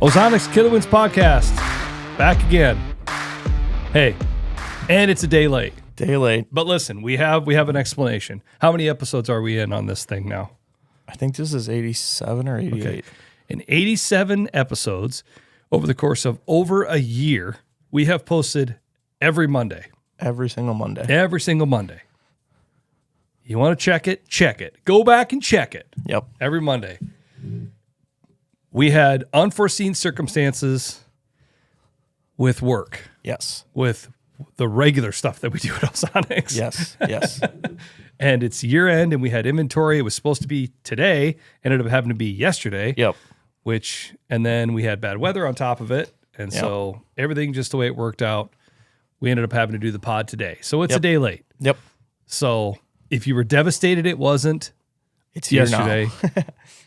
Ozonics Killerwinds podcast, back again. Hey, and it's a day late. Day late. But listen, we have an explanation. How many episodes are we in on this thing now? I think this is 87 or 88. Okay. In 87 episodes, over the course of over a year, we have posted every Monday. Every single Monday. Every single Monday. You want to check it? Check it. Go back and check it. Yep. Every Monday. We had unforeseen circumstances with work. Yes. With the regular stuff that we do at Ozonics. Yes. Yes. And it's year end, and we had inventory. It was supposed to be today, ended up having to be yesterday. Yep. And then we had bad weather on top of it. And so everything just the way it worked out, we ended up having to do the pod today. So it's a day late. Yep. So if you were devastated, it wasn't. It's here yesterday. now.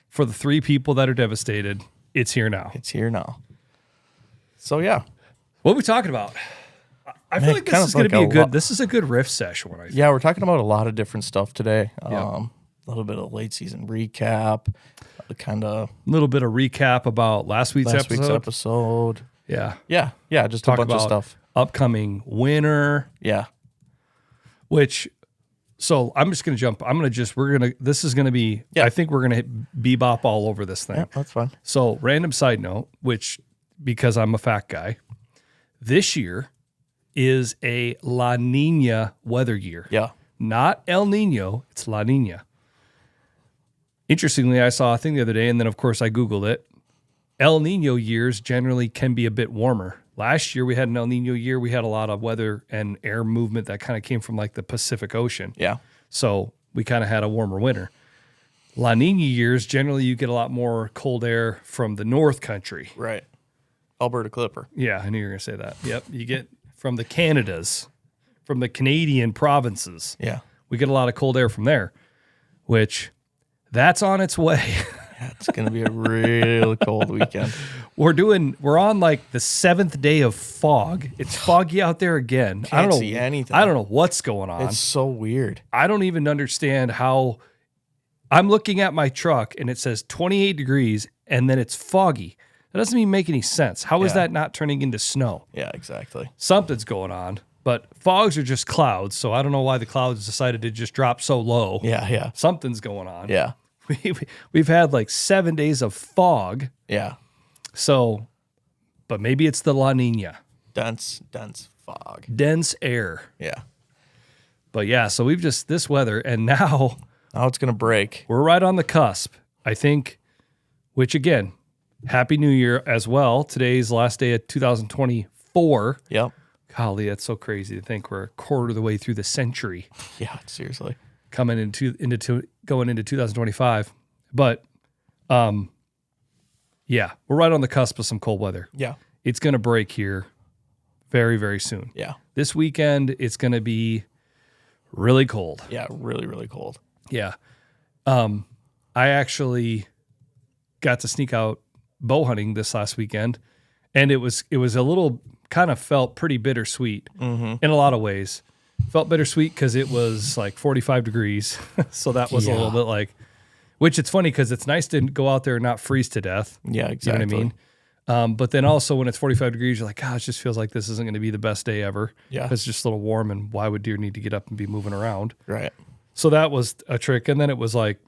For the 3 people that are devastated, it's here now. It's here now. So yeah. What are we talking about? I feel like this is going to be a good. This is a good riff session. Yeah, we're talking about a lot of different stuff today. Yep. A little bit of late season recap, a little bit of recap about last week's episode. Yeah. Just talk a bunch about of stuff. Upcoming winter. Yeah. So I'm just going to jump. This is going to be, I think we're going to bebop all over this thing. Yeah, that's fine. So random side note, because I'm a fact guy, this year is a La Nina weather year. Yeah. Not El Nino, it's La Nina. Interestingly, I saw a thing the other day, and then of course I Googled it. El Nino years generally can be a bit warmer. Last year we had an El Nino year. We had a lot of weather and air movement that kind of came from like the Pacific Ocean. Yeah. So we kind of had a warmer winter. La Nina years, generally you get a lot more cold air from the North Country. Right. Alberta Clipper. Yeah, I knew you were going to say that. Yep. You get from the Canadas, from the Canadian provinces. Yeah. We get a lot of cold air from there, which that's on its way. Yeah, it's going to be a real cold weekend. We're on like the 7th day of fog. It's foggy out there again. Can't see anything. I don't know what's going on. It's so weird. I don't even understand how. I'm looking at my truck and it says 28 degrees and then it's foggy. That doesn't even make any sense. How is that not turning into snow? Yeah, exactly. Something's going on, but fogs are just clouds. So I don't know why the clouds decided to just drop so low. Yeah. Something's going on. Yeah. We've had like 7 days of fog. Yeah. So, but maybe it's the La Nina. Dense fog. Dense air. Yeah. But yeah, so we've just, this weather, and now it's going to break. We're right on the cusp, I think, which again, Happy New Year as well. Today's last day of 2024. Yep. Golly, that's so crazy to think we're a quarter of the way through the century. Yeah, seriously. Going into 2025. But yeah, we're right on the cusp of some cold weather. Yeah. It's going to break here very, very soon. Yeah. This weekend, it's going to be really cold. Yeah, really, really cold. Yeah. I actually got to sneak out bow hunting this last weekend, and it was a little kind of felt pretty bittersweet in a lot of ways. Felt bittersweet because it was like 45 degrees. So that was a little bit like, which it's funny because it's nice to go out there and not freeze to death. Yeah, exactly. You know what I mean? But then also when it's 45 degrees, you're like, gosh, it just feels like this isn't going to be the best day ever. Yeah. It's just a little warm, and why would deer need to get up and be moving around? Right. So that was a trick. And then it was like,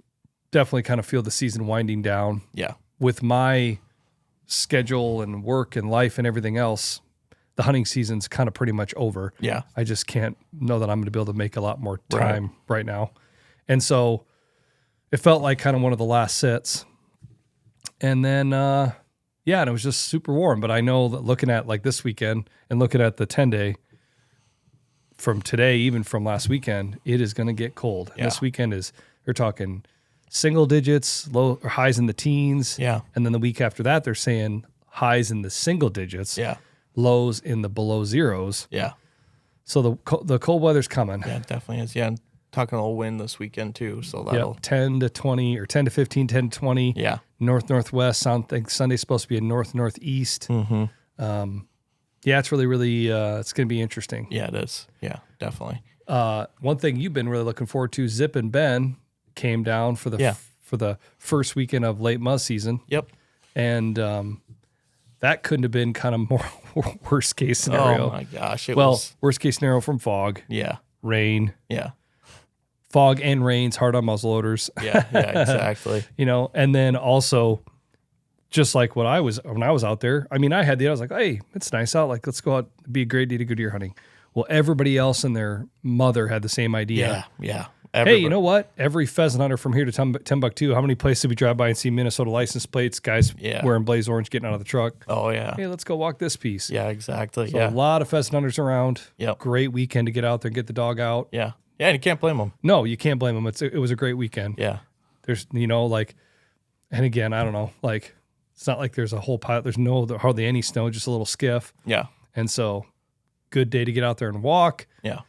definitely kind of feel the season winding down. Yeah. With my schedule and work and life and everything else, the hunting season's kind of pretty much over. Yeah. I just can't know that I'm going to be able to make a lot more time right now. And so it felt like kind of one of the last sits. And then, and it was just super warm. But I know that looking at like this weekend and looking at the 10-day from today, even from last weekend, it is going to get cold. Yeah. And this weekend they're talking single digits, low or highs in the teens. Yeah. And then the week after that, they're saying highs in the single digits. Yeah. Lows in the below zeros. Yeah. So the cold weather's coming. Yeah, it definitely is. Yeah. Talking a little wind this weekend too. So that'll 10 to 20 or 10 to 15, 10 to 20. Yeah. Northwest. I think Sunday's supposed to be a northeast. Mm-hmm. Yeah, it's really, it's going to be interesting. Yeah, it is. Yeah, definitely. One thing you've been really looking forward to, Zip and Ben came down for the first weekend of late mud season. Yep. And that couldn't have been kind of more worst case scenario. Oh my gosh. Worst case scenario from fog, Yeah. rain, Yeah. fog and rain's hard on muzzleloaders. Yeah. Yeah. Exactly. And then also just like when I was out there, I mean, I was like, hey, it's nice out. Like, let's go out. It'd be a great day to go deer hunting. Well, everybody else and their mother had the same idea. Yeah. Hey, you know what? Every pheasant hunter from here to Timbuktu, how many places did we drive by and see Minnesota license plates, guys wearing blaze orange getting out of the truck? Oh, yeah. Hey, let's go walk this piece. Yeah, exactly. So a lot of pheasant hunters around. Yep. Great weekend to get out there and get the dog out. Yeah. Yeah, and you can't blame them. No, you can't blame them. It was a great weekend. Yeah. There's, and again, I don't know, like, it's not like there's a whole pile. There's hardly any snow, just a little skiff. Yeah. And so good day to get out there and walk. Yeah.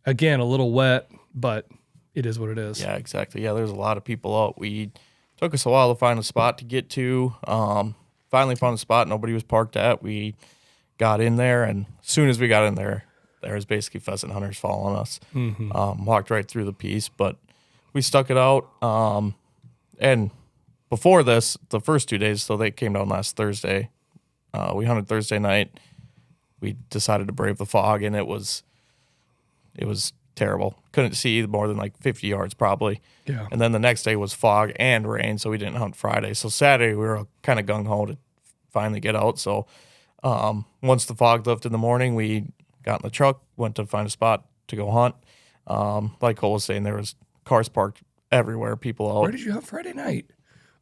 Again, a little wet, but it is what it is. Yeah, exactly. Yeah, there's a lot of people out. We took us a while to find a spot to get to. Finally found a spot nobody was parked at. We got in there, and as soon as we got in there, there was basically pheasant hunters following us. Mm-hmm. Walked right through the piece, but we stuck it out. And before this, the first 2 days, so they came down last Thursday. We hunted Thursday night. We decided to brave the fog, and it was terrible. Couldn't see more than like 50 yards probably. Yeah. And then the next day was fog and rain, so we didn't hunt Friday. So Saturday we were kind of gung-ho to finally get out. So once the fog lifted in the morning, we got in the truck, went to find a spot to go hunt. Like Cole was saying, there was cars parked everywhere, people out. Where did you hunt Friday night?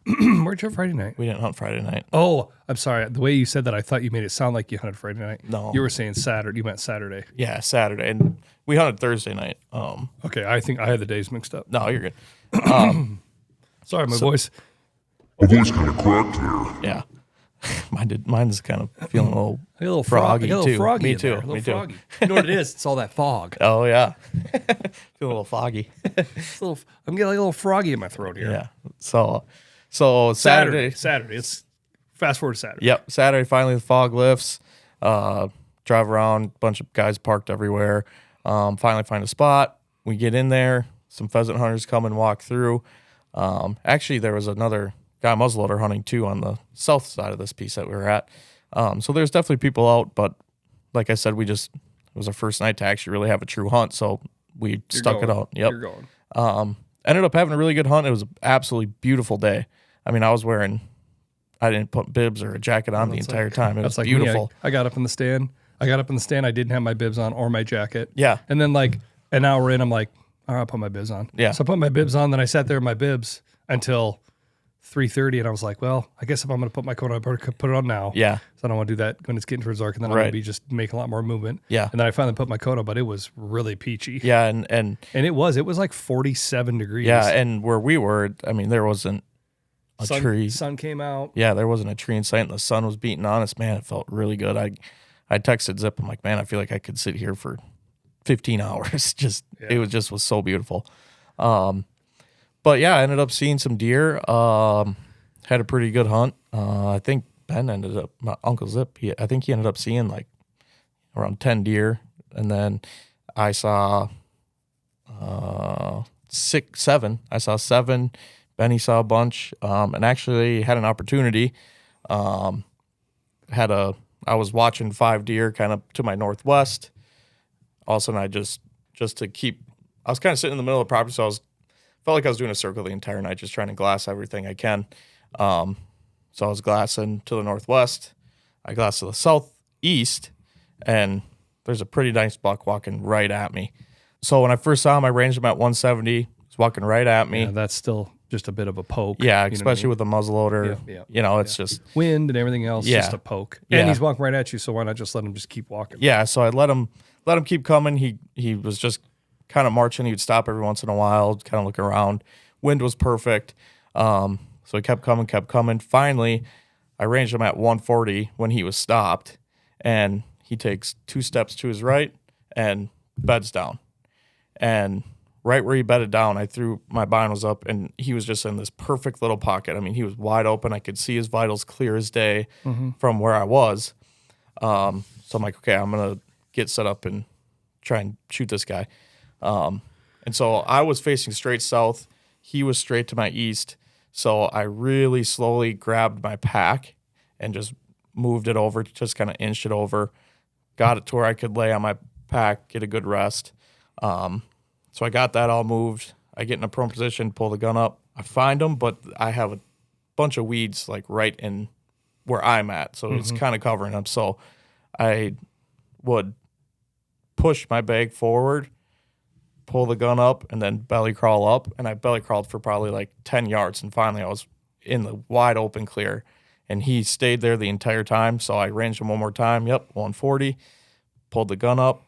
Where'd you hunt Friday night? We didn't hunt Friday night. Oh, I'm sorry. The way you said that, I thought you made it sound like you hunted Friday night. No. You were saying Saturday. You meant Saturday. Yeah, Saturday. And we hunted Thursday night. Okay, I think I had the days mixed up. No, you're good. Sorry, my voice. My voice kind of cracked there. Yeah. Mine's kind of feeling a little froggy, froggy a little too. froggy Me in too. there, a little Me too. froggy. You know what it is? It's all that fog. Oh yeah. Feel a little foggy. I'm getting like a little froggy in my throat here. Yeah. So Saturday. It's fast forward to Saturday. Yep. Saturday, finally the fog lifts. Drive around, bunch of guys parked everywhere. Finally find a spot. We get in there. Some pheasant hunters come and walk through. Actually, there was another guy muzzleloader hunting too on the south side of this piece that we were at. So there's definitely people out, but like I said, it was our first night to actually really have a true hunt. So we stuck it out. Yep. You're going. Ended up having a really good hunt. It was an absolutely beautiful day. I mean, I didn't put bibs or a jacket on the entire time. It was That's beautiful. I got up in the stand. I didn't have my bibs on or my jacket. Yeah. And then like an hour in, I'm like, all right, I'll put my bibs on. Yeah. So I put my bibs on. Then I sat there in my bibs until 3:30, and I was like, well, I guess if I'm going to put my coat on, I better put it on now. Yeah. So I don't want to do that when it's getting towards dark, and then I'm going to be just making a lot more movement. Yeah. And then I finally put my coat on, but it was really peachy. Yeah. And it was like 47 degrees. yeah. And where we were, I mean, there wasn't a tree. Sun came out. Yeah. There wasn't a tree in sight, and the sun was beating on us. Man, it felt really good. I texted Zip. I'm like, man, I feel like I could sit here for 15 hours. It was so beautiful. But yeah, I ended up seeing some deer. Had a pretty good hunt. I think Ben my Uncle Zip, I think he ended up seeing like around 10 deer. And then I saw 7. I saw 7. Benny saw a bunch. And actually had an opportunity. I was watching 5 deer kind of to my northwest. All of a sudden, I was kind of sitting in the middle of the property, so felt like I was doing a circle the entire night, just trying to glass everything I can. So I was glassing to the northwest. I glassed to the southeast, and there's a pretty nice buck walking right at me. So when I first saw him, I ranged him at 170. He was walking right at me. Yeah, that's still just a bit of a poke. Yeah, you know especially with the muzzleloader. Yeah. It's just wind and everything else. Yeah. Just a poke. Yeah. And he's walking right at you, so why not just let him just keep walking? Yeah, so I let him keep coming. He was just kind of marching. He would stop every once in a while, kind of look around. Wind was perfect. So he kept coming. Finally, I ranged him at 140 when he was stopped, and he takes 2 steps to his right and beds down. And right where he bedded down, I threw my binos up, and he was just in this perfect little pocket. I mean, he was wide open. I could see his vitals clear as day from where I was. So I'm like, okay, I'm going to get set up and try and shoot this guy. And so I was facing straight south. He was straight to my east. So I really slowly grabbed my pack and just moved it over, just kind of inched it over, got it to where I could lay on my pack, get a good rest. So I got that all moved. I get in a prone position, pull the gun up. I find them, but I have a bunch of weeds like right in where I'm at, so it's kind of covering them. So I would push my bag forward, pull the gun up, and then belly crawl up. And I belly crawled for probably like 10 yards, and finally I was in the wide open clear. And he stayed there the entire time, so I ranged him one more time. Yep, 140. Pulled the gun up,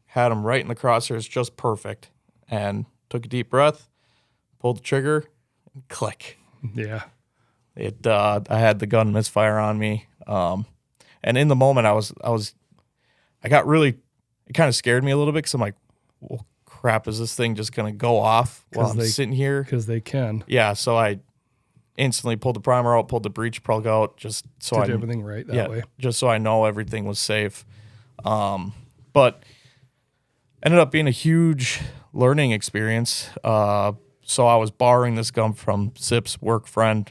had him right in the crosshairs, just perfect. And took a deep breath, pulled the trigger, and click. Yeah. I had the gun misfire on me. And in the moment I got really, it kind of scared me a little bit because I'm like, well, crap, is this thing just going to go off while I'm sitting here? Because they can. Yeah, so I instantly pulled the primer out, pulled the breech plug out, just so Did everything right that way. just so I know everything was safe. But ended up being a huge learning experience. So I was borrowing this gun from Zip's work friend.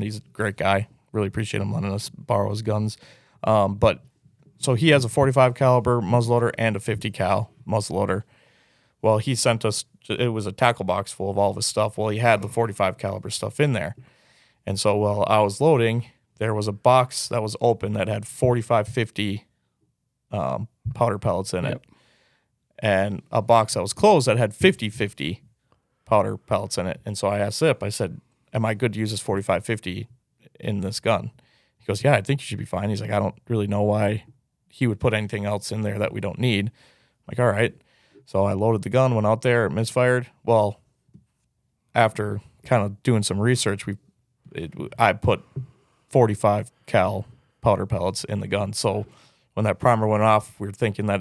He's a great guy. Really appreciate him letting us borrow his guns. But so he has a 45 caliber muzzleloader and a 50 cal muzzleloader. Well, he sent us, it was a tackle box full of all of his stuff. Well, he had the 45 caliber stuff in there. And so while I was loading, there was a box that was open that had 45-50 powder pellets in it. And a box that was closed that had 50-50 powder pellets in it. And so I asked Zip, I said, am I good to use this 45-50 in this gun? He goes, yeah, I think you should be fine. He's like, I don't really know why he would put anything else in there that we don't need. I'm like, all right. So I loaded the gun, went out there, it misfired. Well, after kind of doing some research, I put 45 cal powder pellets in the gun. So when that primer went off, we were thinking that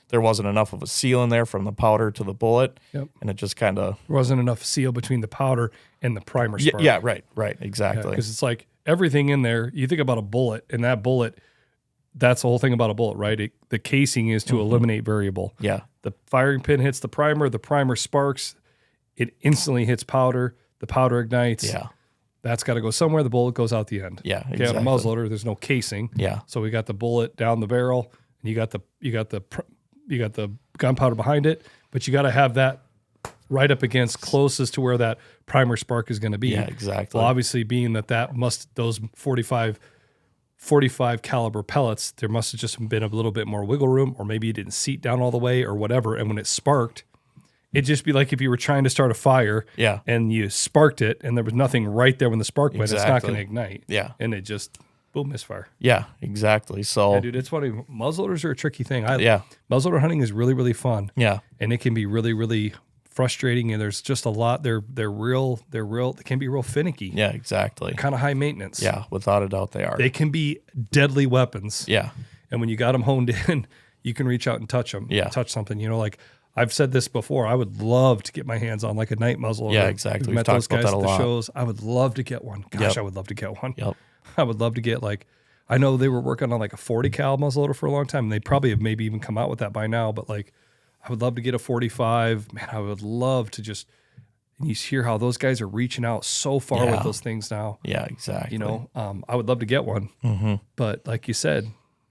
there wasn't enough of a seal in there from the powder to the bullet. Yep. And it just kind of... There wasn't enough seal between the powder and the primer spark. Yeah, right, exactly. Because it's like everything in there, you think about a bullet, and that bullet, that's the whole thing about a bullet, right? The casing is to eliminate variable. Yeah. The firing pin hits the primer sparks, it instantly hits powder, the powder ignites. Yeah. That's got to go somewhere, the bullet goes out the end. Yeah, Okay, exactly. on a muzzleloader, there's no casing. Yeah. So we got the bullet down the barrel, and you got the gunpowder behind it, but you got to have that right up against closest to where that primer spark is going to be. Yeah, exactly. Well, obviously being those 45 caliber pellets, there must have just been a little bit more wiggle room, or maybe it didn't seat down all the way or whatever. And when it sparked, it'd just be like if you were trying to start a fire and you sparked it and there was nothing right there when the spark went, it's not going to ignite. Yeah. And it just, boom, misfire. Yeah, exactly. So, Yeah, dude, it's funny. Muzzleloaders are a tricky thing. Muzzleloader hunting is really, really fun. Yeah. And it can be really, really frustrating. And there's just a lot. They can be real finicky. Yeah, exactly. Kind of high maintenance. Yeah, without a doubt they are. They can be deadly weapons. Yeah. And when you got them honed in, you can reach out and touch them. Yeah. Touch something. Like I've said this before. I would love to get my hands on like a night muzzleloader. Yeah, exactly. We've met those guys at the shows. I would love to get one. Gosh, I would love to get one. Yep. I would love to get I know they were working on like a 40 cal muzzleloader for a long time, and they probably have maybe even come out with that by now. But I would love to get a 45. Man, I would love to just. And you hear how those guys are reaching out so far with those things now. Yeah, exactly. I would love to get one, but like you said,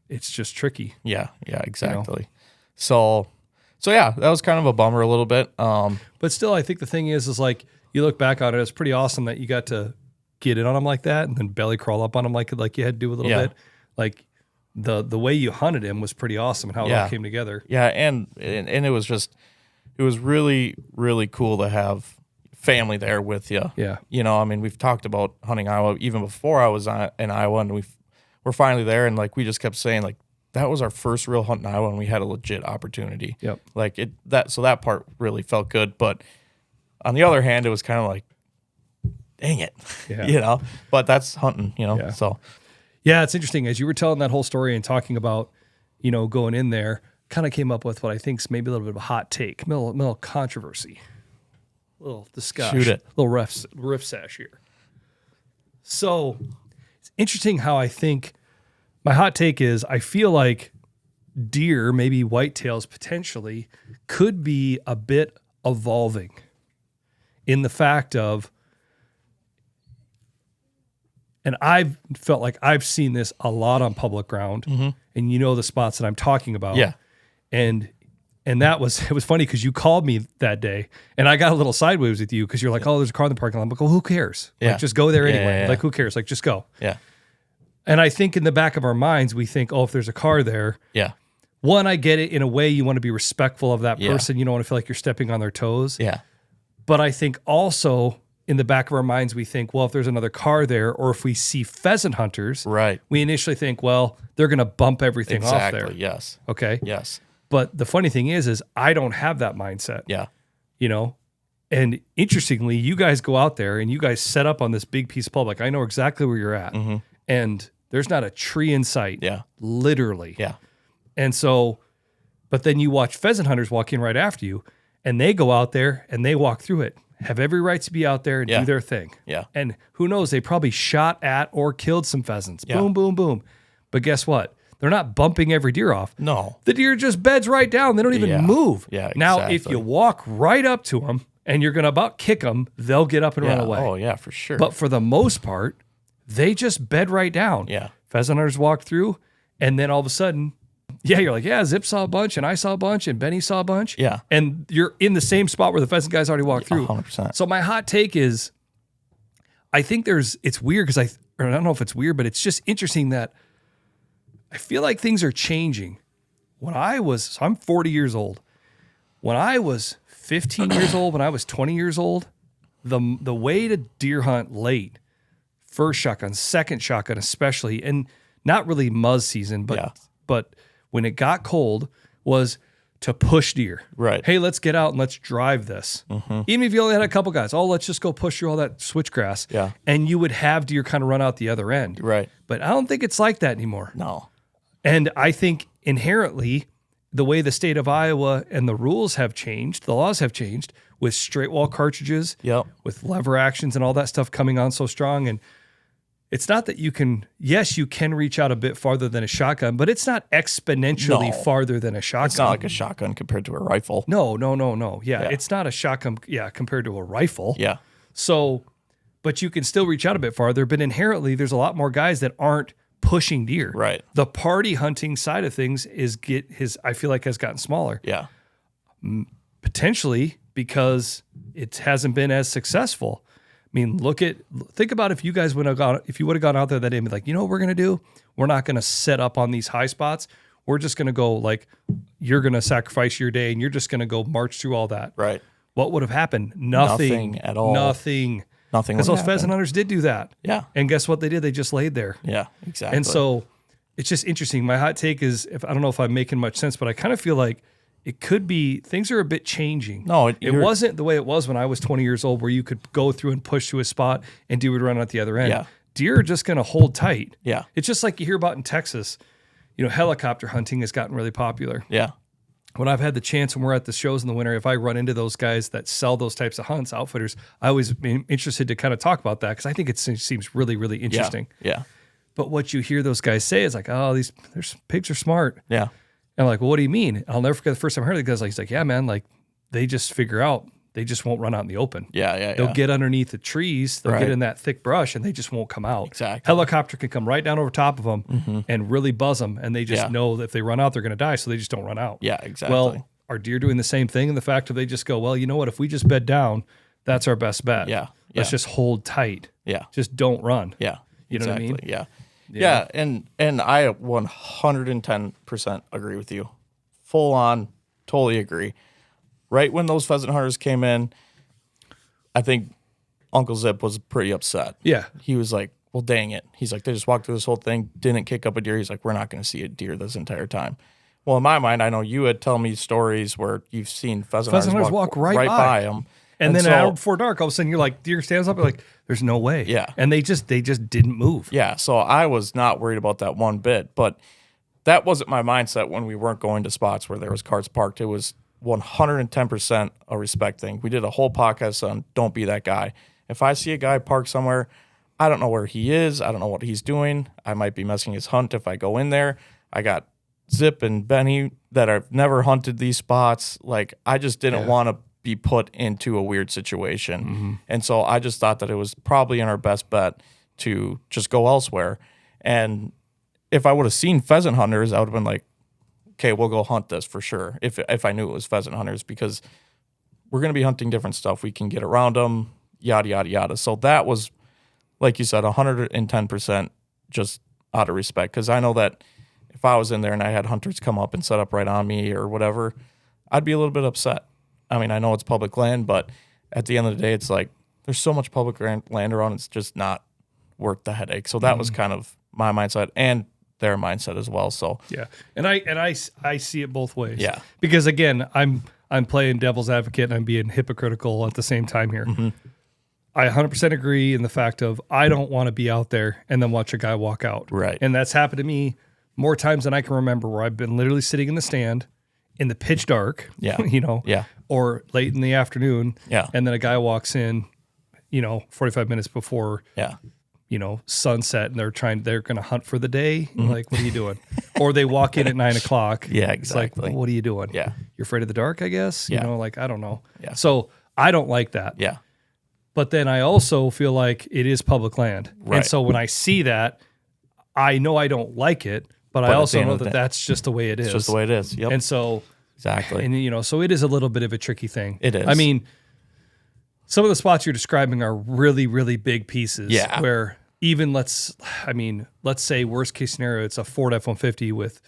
it's just tricky. Yeah, exactly. So yeah, that was kind of a bummer a little bit. But still, I think the thing is you look back on it, it's pretty awesome that you got to get in on them like that and then belly crawl up on them like you had to do a little bit. Like the way you hunted him was pretty awesome and how it all came together. Yeah, and it was really, really cool to have family there with you. Yeah. We've talked about hunting Iowa even before I was in Iowa, and we're finally there, and we just kept saying that was our first real hunt in Iowa, and we had a legit opportunity. Yep. So that part really felt good, but on the other hand, it was kind of like, dang it, But that's hunting, So yeah, it's interesting as you were telling that whole story and talking about, going in there. Kind of came up with what I think is maybe a little bit of a hot take, little controversy, little discussion, Shoot it, little riff sash here. So it's interesting how I think. My hot take is I feel like deer, maybe whitetails potentially, could be a bit evolving in the fact of and I've felt like I've seen this a lot on public ground, and you know the spots that I'm talking about. Yeah. And it was funny because you called me that day and I got a little sideways with you because you're like, oh, there's a car in the parking lot. I'm like, well, who cares? Yeah. Like, just go there anyway. yeah. Like, who cares? Like, just go. Yeah. And I think in the back of our minds, we think, oh, if there's a car there, Yeah. one, I get it in a way you want to be respectful of that Yeah. person. You don't want to feel like you're stepping on their toes. Yeah. But I think also in the back of our minds, we think, well, if there's another car there, or if we see pheasant hunters, Right. we initially think, well, they're going to bump everything off Exactly. there. Yes. Okay. Yes. But the funny thing is I don't have that mindset, Yeah. you know? And interestingly, you guys go out there and you guys set up on this big piece of public. I know exactly where you're at. And there's not a tree in sight. Yeah. Literally. Yeah. And so, but then you watch pheasant hunters walk in right after you and they go out there and they walk through it, have every right to be out there and Yeah. do their thing. Yeah. And who knows, they probably shot at or killed some pheasants. Yeah. Boom, boom, boom. But guess what? They're not bumping every deer off. No. The deer just beds right down. They don't even Yeah. move. Yeah, Now, if exactly. you walk right up to them and you're going to about kick them, they'll get up and run Yeah. away. Oh, yeah, for sure. But for the most part, they just bed right down. Yeah. Pheasant hunters walk through, and then all of a sudden, you're like, yeah, Zip saw a bunch, and I saw a bunch, and Benny saw a bunch. Yeah. And you're in the same spot where the pheasant guys already walked through. 100%. So my hot take is, I think it's weird because I don't know if it's weird, but it's just interesting that I feel like things are changing. So I'm 40 years old. When I was 15 years old, when I was 20 years old, the way to deer hunt late, first shotgun, second shotgun especially, and not really muzz season, but when it got cold, was to push deer. Right. Hey, let's get out and let's drive this. Even if you only had a couple guys, let's just go push through all that switchgrass. Yeah. And you would have deer kind of run out the other end. Right. But I don't think it's like that anymore. No. And I think inherently, the way the state of Iowa and the rules have changed, the laws have changed with straight wall cartridges, Yep. with lever actions and all that stuff coming on so strong. And it's not that you can reach out a bit farther than a shotgun, but it's not exponentially No. farther than a shotgun. It's not like a shotgun compared to a rifle. No. Yeah, it's not a shotgun, compared to a rifle. Yeah. So, but you can still reach out a bit farther, but inherently there's a lot more guys that aren't pushing deer. Right. The party hunting side of things I feel like has gotten smaller. Yeah. Potentially because it hasn't been as successful. I mean, think about if you guys would have gone out there that day and be like, you know what we're going to do? We're not going to set up on these high spots. We're just going to go you're going to sacrifice your day and you're just going to go march through all that. Right. What would have happened? Nothing at all. Nothing. Nothing. Because would those happen. pheasant hunters did do that. Yeah. And guess what they did? They just laid there. Yeah. Exactly. And so it's just interesting. My hot take is, I don't know if I'm making much sense, but I kind of feel like it could be, things are a bit changing. No, it wasn't the way it was when I was 20 years old, where you could go through and push to a spot and deer would run out the other end. Yeah. Deer are just going to hold tight. Yeah. It's just like you hear about in Texas. Helicopter hunting has gotten really popular. Yeah. When I've had the chance, when we're at the shows in the winter, if I run into those guys that sell those types of hunts, outfitters, I always been interested to kind of talk about that because I think it seems really, really interesting. Yeah. But what you hear those guys say is like, oh, these pigs are smart. Yeah. And I'm like, well, what do you mean? And I'll never forget the first time I heard it, because he's like, yeah, man, like they just figure out they just won't run out in the open. Yeah. They'll get underneath the trees, they'll Right. get in that thick brush, and they just won't come out. Exactly. Helicopter can come right down over top of them and really buzz them, and they just know that if they run out, they're going to die, so they just don't run out. Yeah. Exactly. Well, are deer doing the same thing in the fact that they just go, well, you know what? If we just bed down, that's our best bet. Yeah. Let's just hold tight. Yeah. Just don't run. Yeah. You know what I mean? Yeah. Yeah. And I 110% agree with you. Full on, totally agree. Right when those pheasant hunters came in, I think Uncle Zip was pretty upset. Yeah. He was like, well, dang it. He's like, they just walked through this whole thing, didn't kick up a deer. He's like, we're not going to see a deer this entire time. Well, in my mind, I know you had told me stories where you've seen pheasant hunters walk right by them. And then so, an hour before dark, all of a sudden you're like, deer stands up, you're like, there's no way. Yeah. And they just didn't move. Yeah, so I was not worried about that one bit, but that wasn't my mindset when we weren't going to spots where there was cars parked. It was 110% a respect thing. We did a whole podcast on don't be that guy. If I see a guy parked somewhere, I don't know where he is. I don't know what he's doing. I might be messing his hunt if I go in there. I got Zip and Benny that have never hunted these spots. Like, I just didn't want to be put into a weird situation. And so I just thought that it was probably in our best bet to just go elsewhere. And if I would have seen pheasant hunters, I would have been like, okay, we'll go hunt this for sure. If I knew it was pheasant hunters, because we're going to be hunting different stuff. We can get around them, yada, yada, yada. So that was, like you said, 110% just out of respect. Because I know that if I was in there and I had hunters come up and set up right on me or whatever, I'd be a little bit upset. I mean, I know it's public land, but at the end of the day, it's like there's so much public land around, it's just not worth the headache. So that was kind of my mindset and their mindset as well. So yeah, and I see it both ways. Yeah. Because again, I'm playing devil's advocate and I'm being hypocritical at the same time here. I 100% agree in the fact of I don't want to be out there and then watch a guy walk out. Right. And that's happened to me more times than I can remember, where I've been literally sitting in the stand in the pitch dark, Yeah. you know, Yeah. or late in the afternoon. Yeah. And then a guy walks in, 45 minutes before, yeah, sunset, and they're going to hunt for the day. Like, what are you doing? Or they walk in at 9 o'clock. Yeah, It's like, exactly. what are you doing? Yeah. You're afraid of the dark, I guess? Yeah. I don't know. Yeah. So I don't like that. yeah, But then I also feel like it is public land. Right. And so when I see that, I know I don't like it, but I at the also end know of the that day, that's just the way it is. it's just the way it is. Yep, And so, exactly. so it is a little bit of a tricky thing. It is. I mean, some of the spots you're describing are really, really big pieces. Yeah. Where even let's say worst case scenario, it's a Ford F-150 with,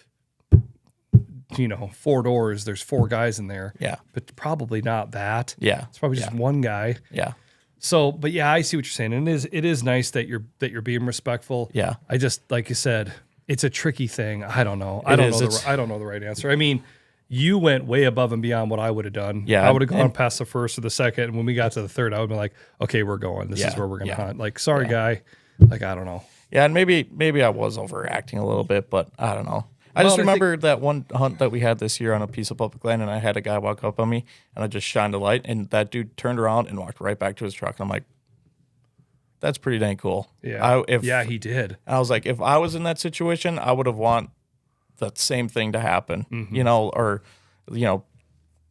4 doors. There's 4 guys in there. Yeah. But probably not that. Yeah. It's probably just one guy. Yeah. So, but yeah, I see what you're saying, and it is nice that you're being respectful. Yeah. I just, like you said, it's a tricky thing. I don't know. I don't know the right answer. I mean, you went way above and beyond what I would have done. Yeah, I would have gone and- past the first or the second, and when we got to the third, I would have been like, okay, we're going. This is Yeah, where we're gonna yeah, hunt. Like, sorry, guy. Like, I don't know. Yeah, and maybe I was overacting a little bit, but I don't know. I just Well, I remember that one hunt that we had this year on a piece of public land, and I had a guy walk up on me, and I just shined a light, and that dude turned around and walked right back to his truck. And I'm like, that's pretty dang cool. Yeah. He did. I was like, if I was in that situation, I would have want that same thing to happen, Mm-hmm. or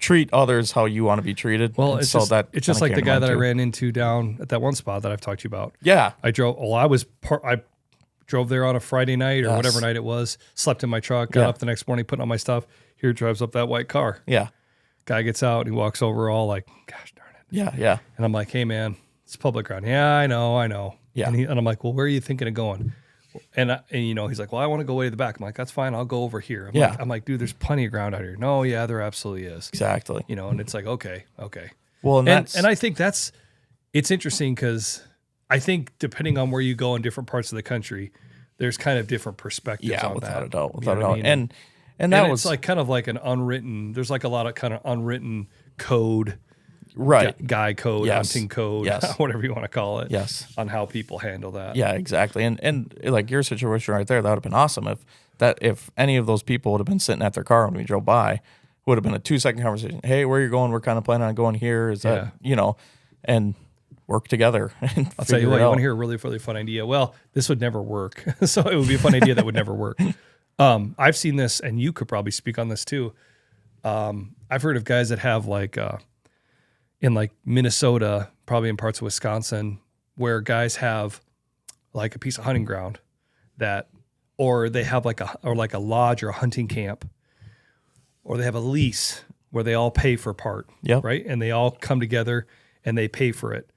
treat others how you want to be treated. Well, And it's so just that it's just kinda like the came to guy mind that I too. ran into down at that one spot that I've talked to you about. Yeah, I drove there on a Friday night or whatever night it was, slept in my truck, got Yeah. up the next morning, putting on my stuff. Here drives up that white car. yeah, Guy gets out and he walks over all like, gosh darn it. yeah, yeah, And I'm like, hey man, it's public ground. Yeah, I know. Yeah. And I'm like, well, where are you thinking of going? And he's like, well, I want to go way to the back. I'm like, that's fine. I'll go over here. I'm like, dude, there's plenty of ground out here. No, yeah, there absolutely is. exactly. And it's like, okay. Well, And I think it's interesting because I think depending on where you go in different parts of the country, there's kind of different perspectives on without that. a doubt, You without know a what I doubt. mean? And that and was it's like kind of like an unwritten, there's like a lot of kind of unwritten code, right. guy code, Yes. hunting code, Yes. whatever you want to call it. Yes. On how people handle that. Yeah, exactly. And like your situation right there, that would have been awesome if any of those people would have been sitting at their car when we drove by, would have been a 2-second conversation. Hey, where you going? We're kind of planning on going here. Is that and work together. And I'll tell you what, figure it you out. want to hear a really, really fun idea? Well, this would never work. So it would be a fun idea that would never work. I've seen this, and you could probably speak on this too. I've heard of guys that have like in like Minnesota, probably in parts of Wisconsin, where guys have like a piece of hunting ground or they have like a lodge or a hunting camp, or they have a lease where they all pay for part, Yep. right? And they all come together and they pay for it.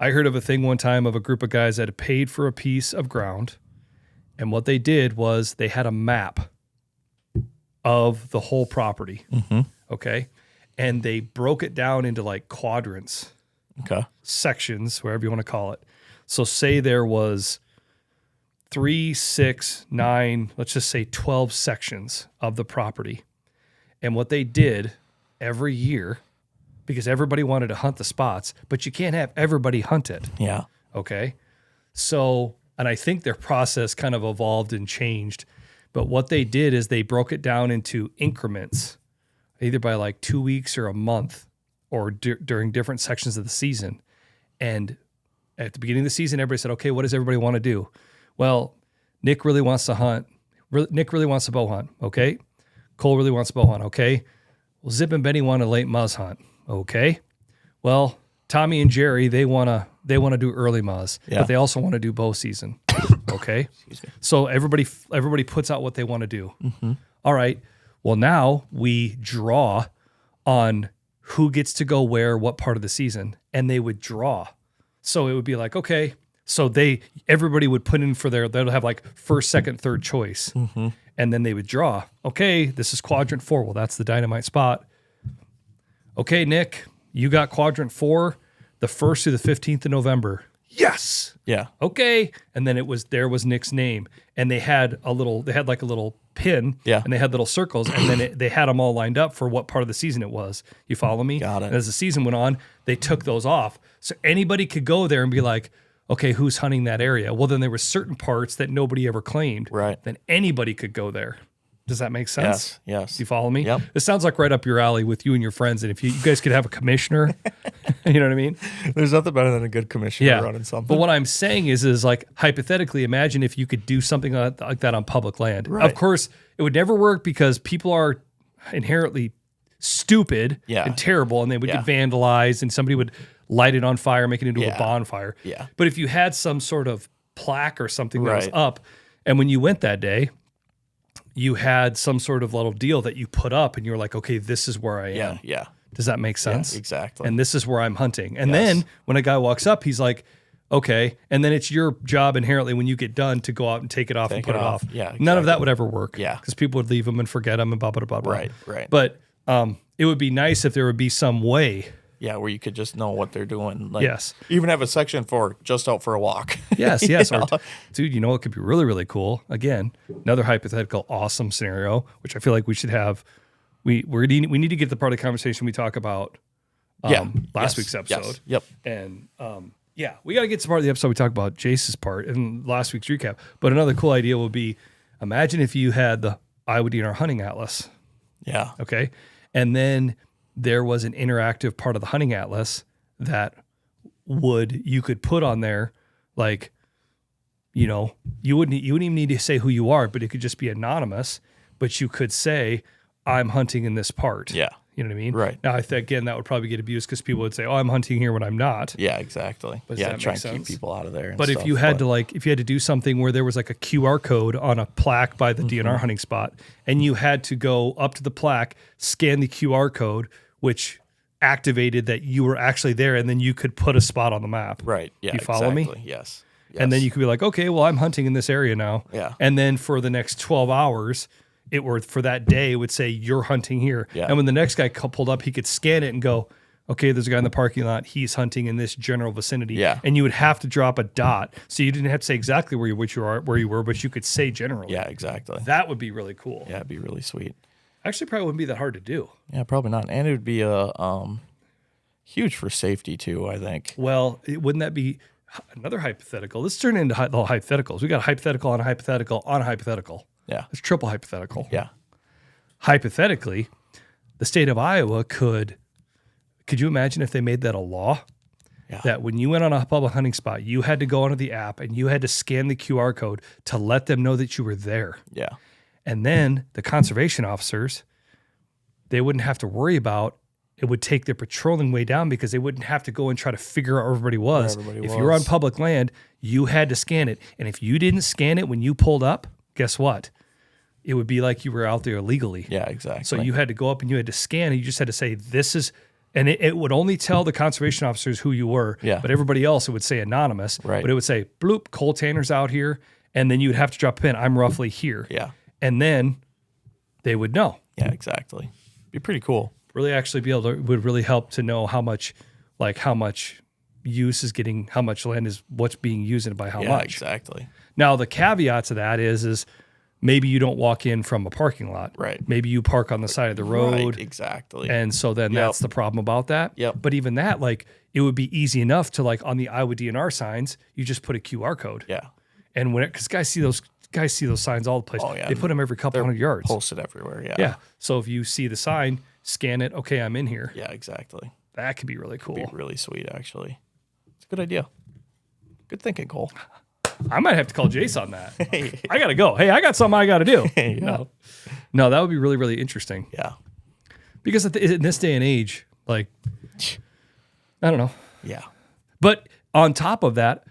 I heard of a thing one time of a group of guys that had paid for a piece of ground, and what they did was they had a map of the whole property, okay? And they broke it down into like quadrants, Okay. sections, wherever you want to call it. So say there was 3, 6, 9, let's just say 12 sections of the property. And what they did every year, because everybody wanted to hunt the spots, but you can't have everybody hunt it, Yeah. okay? So, and I think their process kind of evolved and changed, but what they did is they broke it down into increments, either by like 2 weeks or a month, or during different sections of the season. And at the beginning of the season, everybody said, okay, what does everybody want to do? Well, Nick really wants to hunt. Nick really wants to bow hunt. Okay. Cole really wants to bow hunt. Okay. Well, Zip and Benny want a late muzz hunt. Okay. Well, Tommy and Jerry, they want to do early mows, Yeah. but they also want to do bow season. Okay. So everybody puts out what they want to do. Mm-hmm. All right. Well, now we draw on who gets to go where, what part of the season, and they would draw. So it would be like, okay, so everybody would put in for they'll have like first, second, third choice. Mm-hmm. And then they would draw. Okay, this is quadrant 4. Well, that's the dynamite spot. Okay, Nick, you got quadrant 4, the 1st through the 15th of November. Yes. Yeah. Okay. And then there was Nick's name. And they had like a little pin. Yeah. And they had little circles. And then they had them all lined up for what part of the season it was. You follow me? Got it. And as the season went on, they took those off. So anybody could go there and be like, okay, who's hunting that area? Well, then there were certain parts that nobody ever claimed. Right. Then anybody could go there. Does that make sense? Yes. Do you follow me? Yep. This sounds like right up your alley with you and your friends. And if you guys could have a commissioner, you know what I mean? There's nothing better than a good commissioner running something. But what I'm saying is like hypothetically, imagine if you could do something like that on public land. Right. Of course, it would never work because people are inherently stupid and terrible, and they would get vandalized, and somebody would light it on fire, make it into a bonfire. Yeah. But if you had some sort of plaque or something that was Right. up, and when you went that day, you had some sort of little deal that you put up, and you were like, okay, this is where I am. Yeah. Does that make sense? Yeah, exactly. And this is where I'm hunting. And Yes. then when a guy walks up, he's like, okay. And then it's your job inherently when you get done to go out and take it off and put it off. Yeah, None of that would ever work. Yeah. Because people would leave them and forget them and blah, blah, blah, blah. Right. But it would be nice if there would be some way. Yeah, where you could just know what they're doing. Like, Yes. Even have a section for just out for a walk. Yes. You Yes. know? Or, dude, you know what could be really, really cool? Again, another hypothetical awesome scenario, which I feel like we should have. We need to get the part of the conversation we talk about last week's episode. Yes. Yep. And we got to get to part of the episode we talk about Jace's part and last week's recap. But another cool idea would be, imagine if you had the Iowa DNR hunting atlas, Yeah. okay? And then there was an interactive part of the hunting atlas that you could put on there, like, you know, you wouldn't even need to say who you are, but it could just be anonymous, but you could say, I'm hunting in this part. Yeah. You know what I mean? Right. Now, again, that would probably get abused because people would say, "Oh, I'm hunting here when I'm not." Yeah, exactly. But does Yeah, that try make and keep sense? people out of there. And But stuff, if you had to do something where there was like a QR code on a plaque by the DNR hunting spot, and you had to go up to the plaque, scan the QR code, which activated that you were actually there, and then you could put a spot on the map. Right. Yeah. You follow me? Yes. And then you could be like, okay, well, I'm hunting in this area now. Yeah. And then for the next 12 hours, for that day, it would say you're hunting here. Yeah. And when the next guy pulled up, he could scan it and go, okay, there's a guy in the parking lot. He's hunting in this general vicinity. Yeah. And you would have to drop a dot. So you didn't have to say exactly where you were, but you could say generally. Yeah, exactly. That would be really cool. Yeah, it'd be really sweet. Actually, probably wouldn't be that hard to do. Yeah, probably not. And it would be huge for safety too, I think. Well, wouldn't that be another hypothetical? Let's turn into the hypotheticals. We got a hypothetical on a hypothetical on a hypothetical. Yeah. It's triple hypothetical. Yeah. Hypothetically, the state of Iowa could you imagine if they made that a law? Yeah. That when you went on a public hunting spot, you had to go onto the app and you had to scan the QR code to let them know that you were there. Yeah. And then the conservation officers, they wouldn't have to worry about it would take their patrolling way down because they wouldn't have to go and try to figure out where everybody was. If you were on public land, you had to scan it. And if you didn't scan it when you pulled up, guess what? It would be like you were out there illegally. Yeah, exactly. So you had to go up and you had to scan, and you just had to say, this is, and it would only tell the conservation officers who you were, Yeah. but everybody else, it would say anonymous, Right. but it would say, bloop, Cole Tanner's out here, and then you would have to drop a pin, I'm roughly here. Yeah. And then they would know. Yeah, exactly. Be pretty cool. Really actually be able to, would really help to know how much use is getting, how much land is, what's being used and by how Yeah, much. exactly. Now, the caveat to that is maybe you don't walk in from a parking lot. Right. Maybe you park on the side of the road. Right, exactly. And so then Yep. that's the problem about that. Yep. But even that, like, it would be easy enough to, like, on the Iowa DNR signs, you just put a QR code. Yeah. And because guys see those signs all the place. Oh, yeah. They put them every couple hundred yards. Posted everywhere. Yeah. Yeah. So if you see the sign, scan it. Okay, I'm in here. Yeah, exactly. That could be really cool. Be really sweet, actually. It's a good idea. Good thinking, Cole. I might have to call Jace on that. I gotta go. Hey, I got something I gotta do. Yeah. No, that would be really, really interesting. Yeah. Because in this day and age, like, I don't know. Yeah. But on top of that,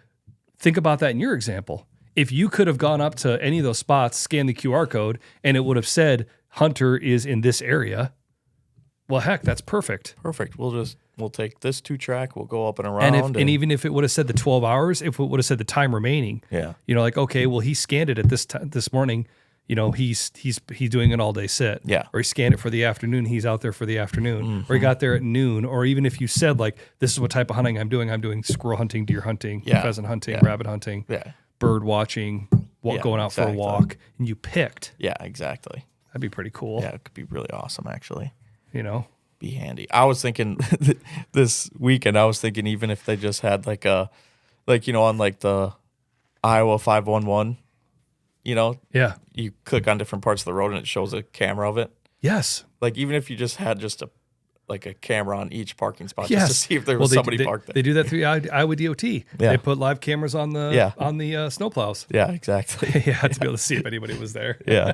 think about that in your example. If you could have gone up to any of those spots, scanned the QR code, and it would have said Hunter is in this area, well, heck, that's perfect. Perfect. We'll take this 2-track, we'll go up and around. And even if it would have said the 12 hours, if it would have said the time remaining, like, okay, well, he scanned it at this morning, he's doing an all day sit. Yeah. Or he scanned it for the afternoon, he's out there for the afternoon. Or he got there at noon. Or even if you said, like, this is what type of hunting I'm doing squirrel hunting, deer hunting, pheasant hunting, rabbit hunting, bird watching, going out for a walk, and you picked. Yeah, exactly. That'd be pretty cool. Yeah, it could be really awesome, actually. Be handy. I was thinking this weekend, even if they just had on like the Iowa 511, you click on different parts of the road and it shows a camera of it. Yes. Like, even if you just had a camera on each parking spot just to see if there was somebody parked there. They do that through Iowa DOT. Yeah. They put live cameras on the snowplows. Yeah, exactly. To be able to see if anybody was there. Yeah.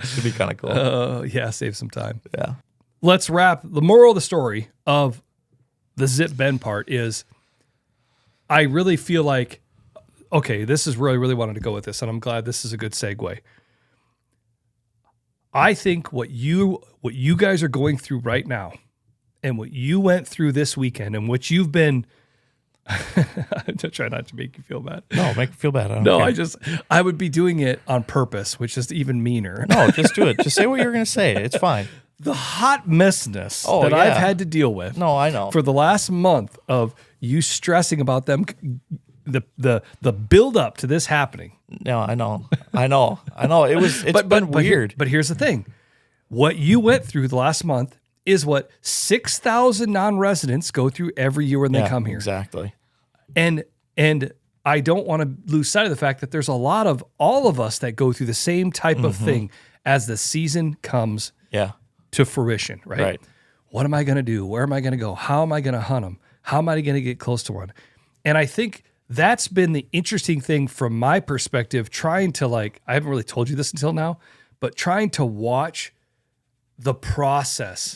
It'd be kind of cool. Save some time. Yeah. Let's wrap. The moral of the story of the Zip Ben part is I really feel like, okay, this is really wanted to go with this, and I'm glad this is a good segue. I think what you guys are going through right now and what you went through this weekend and what you've been to try not to make you feel bad. No, make me feel bad. I don't care. I would be doing it on purpose, which is even meaner. No, just do it. Just say what you're going to say. It's fine. The hot messiness that I've had to deal with. No, I know. For the last month of you stressing about them, the build up to this happening. No, I know. It's been weird. But here's the thing. What you went through the last month is what 6,000 non-residents go through every year when they come here. Exactly. And I don't want to lose sight of the fact that there's a lot of all of us that go through the same type of thing as the season comes to fruition, right? Right. What am I going to do? Where am I going to go? How am I going to hunt them? How am I going to get close to one? And I think that's been the interesting thing from my perspective, trying to I haven't really told you this until now, but trying to watch the process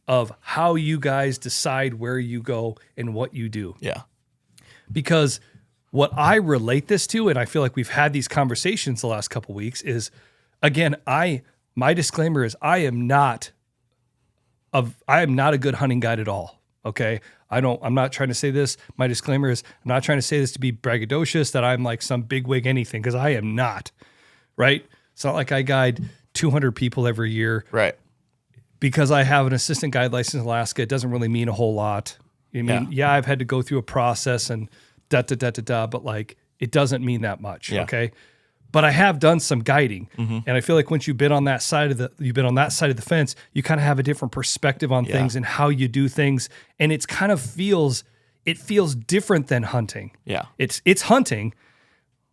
of how you guys decide where you go and what you do. Yeah. Because what I relate this to, and I feel like we've had these conversations the last couple of weeks, is, again, my disclaimer is I am not a good hunting guide at all. Okay. I'm not trying to say this. My disclaimer is I'm not trying to say this to be braggadocious that I'm like some bigwig anything, because I am not, right? It's not like I guide 200 people every year. Right. Because I have an assistant guide license in Alaska, it doesn't really mean a whole lot. I mean, I've had to go through a process and but it doesn't mean that much. Yeah. Okay. But I have done some guiding, and I feel like once you've been on that side of the fence, you kind of have a different perspective on things and how you do things, and it feels different than hunting. Yeah, it's hunting,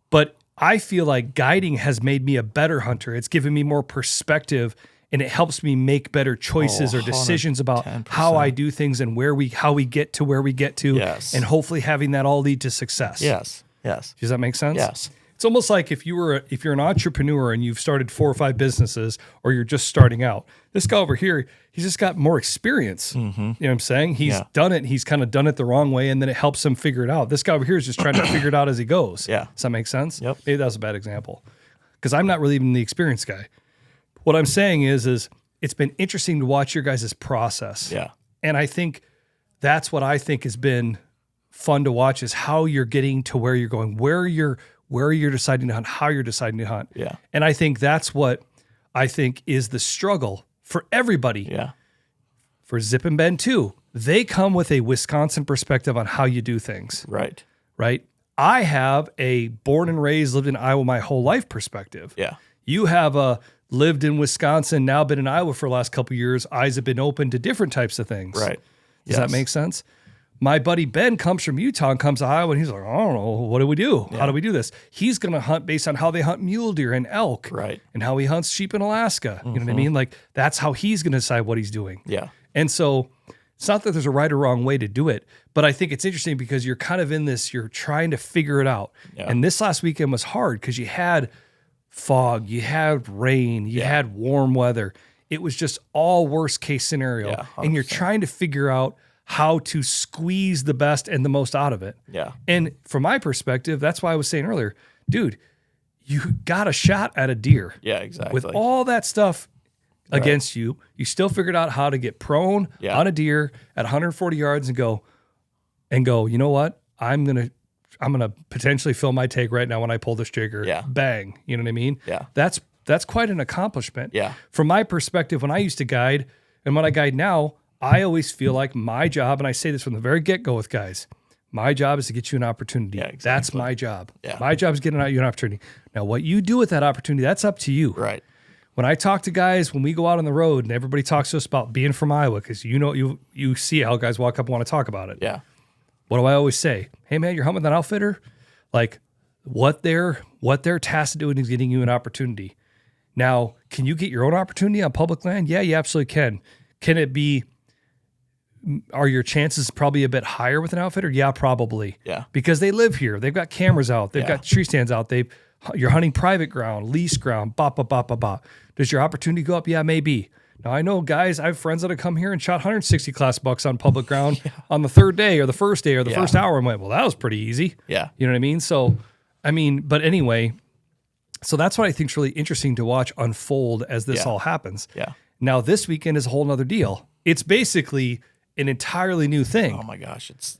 but I feel like guiding has made me a better hunter. It's given me more perspective, and it helps me make better choices or decisions about 110%. how I do things and how we get to where we get to, and hopefully having that all lead to success. Yes. Does that make sense? Yes. It's almost like if you're an entrepreneur and you've started 4 or 5 businesses, or you're just starting out. This guy over here, he's just got more experience. You know what I'm saying? He's done it. He's kind of done it the wrong way, and then it helps him figure it out. This guy over here is just trying to figure it out as he goes. Yeah. Does that make sense? Yep. Maybe that was a bad example, because I'm not really even the experienced guy. What I'm saying is it's been interesting to watch your guys' process. Yeah. And I think that's what I think has been fun to watch, is how you're getting to where you're going, where you're deciding to hunt, how you're deciding to hunt. Yeah. And I think that's what I think is the struggle for everybody. Yeah. For Zip and Ben too. They come with a Wisconsin perspective on how you do things. Right. Right? I have a born and raised, lived in Iowa my whole life perspective. Yeah. You have a lived in Wisconsin, now been in Iowa for the last couple of years. Eyes have been open to different types of things. Right. Does that make sense? My buddy Ben comes from Utah and comes to Iowa, and he's like, I don't know, what do we do? How do we do this? He's going to hunt based on how they hunt mule deer and elk, right? And how he hunts sheep in Alaska. You know what I mean? Like, that's how he's going to decide what he's doing. Yeah. And so it's not that there's a right or wrong way to do it, but I think it's interesting because you're kind of in this, you're trying to figure it out. Yeah. And this last weekend was hard because you had fog, you had rain, you had warm weather. It was just all worst case scenario. And you're trying to figure out how to squeeze the best and the most out of it. Yeah. And from my perspective, that's why I was saying earlier, dude, you got a shot at a deer. Yeah, exactly. With all that stuff against you, you still figured out how to get prone on a deer at 140 yards and go, you know what? I'm gonna potentially fill my take right now when I pull this trigger. Yeah. Bang. You know what I mean? Yeah. That's quite an accomplishment. Yeah. From my perspective, when I used to guide and when I guide now, I always feel like my job, and I say this from the very get-go with guys, my job is to get you an opportunity. Yeah, exactly. That's my job. Yeah. My job is getting you an opportunity. Now, what you do with that opportunity, that's up to you. Right. When I talk to guys, when we go out on the road and everybody talks to us about being from Iowa, because you see how guys walk up and want to talk about it. Yeah. What do I always say? Hey man, you're hunting with an outfitter. Like what they're tasked to doing is getting you an opportunity. Now, can you get your own opportunity on public land? Yeah, you absolutely can. Can it be? Are your chances probably a bit higher with an outfitter? Yeah, probably. Yeah. Because they live here. They've got cameras out. They've got tree stands out. You're hunting private ground, lease ground, Does your opportunity go up? Yeah, maybe. Now, I know guys, I have friends that have come here and shot 160 class bucks on public ground on the third day or the first first hour and went, well, that was pretty easy. Yeah. You know what I mean? So, but anyway, so that's what I think is really interesting to watch unfold as this all happens. Yeah. Now, this weekend is a whole nother deal. It's basically an entirely new thing. Oh my gosh. It's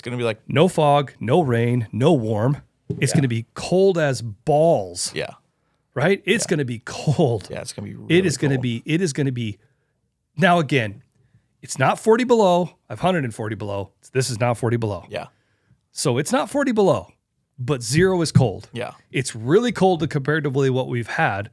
going to be like No fog, no rain, no warm. It's going to be cold as balls. Yeah. Right? It's going to be cold. Yeah, it's going to be really It is going to be. Now again, it's not 40 below. I've hunted in 40 below. This is not 40 below. Yeah. So it's not 40 below, but 0 is cold. Yeah. It's really cold to comparatively what we've had.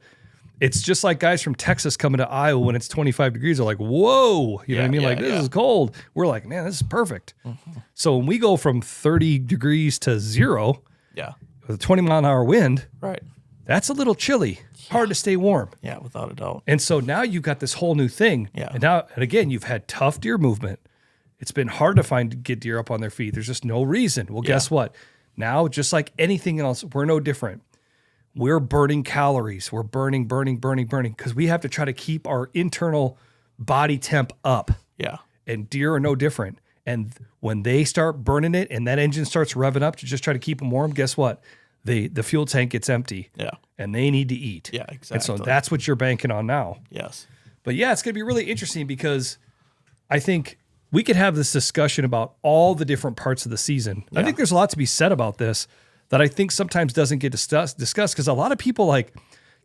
It's just like guys from Texas coming to Iowa when it's 25 degrees are like, whoa, you know what I mean? Like, this is cold. We're like, man, this is perfect. Mm-hmm. So when we go from 30 degrees to 0 with a 20 mile an hour wind, right. That's a little chilly. Hard to stay warm. Yeah, without a doubt. And so now you've got this whole new thing. Yeah. And again, you've had tough deer movement. It's been hard to get deer up on their feet. There's just no reason. Well, guess what? Now, just like anything else, we're no different. We're burning calories. We're burning because we have to try to keep our internal body temp up. Yeah. And deer are no different. And when they start burning it and that engine starts revving up to just try to keep them warm, guess what? The fuel tank gets empty. Yeah. And they need to eat. Yeah, exactly. And so that's what you're banking on now. Yes. But yeah, it's going to be really interesting because I think we could have this discussion about all the different parts of the season. Yeah. I think there's a lot to be said about this that I think sometimes doesn't get discussed because a lot of people like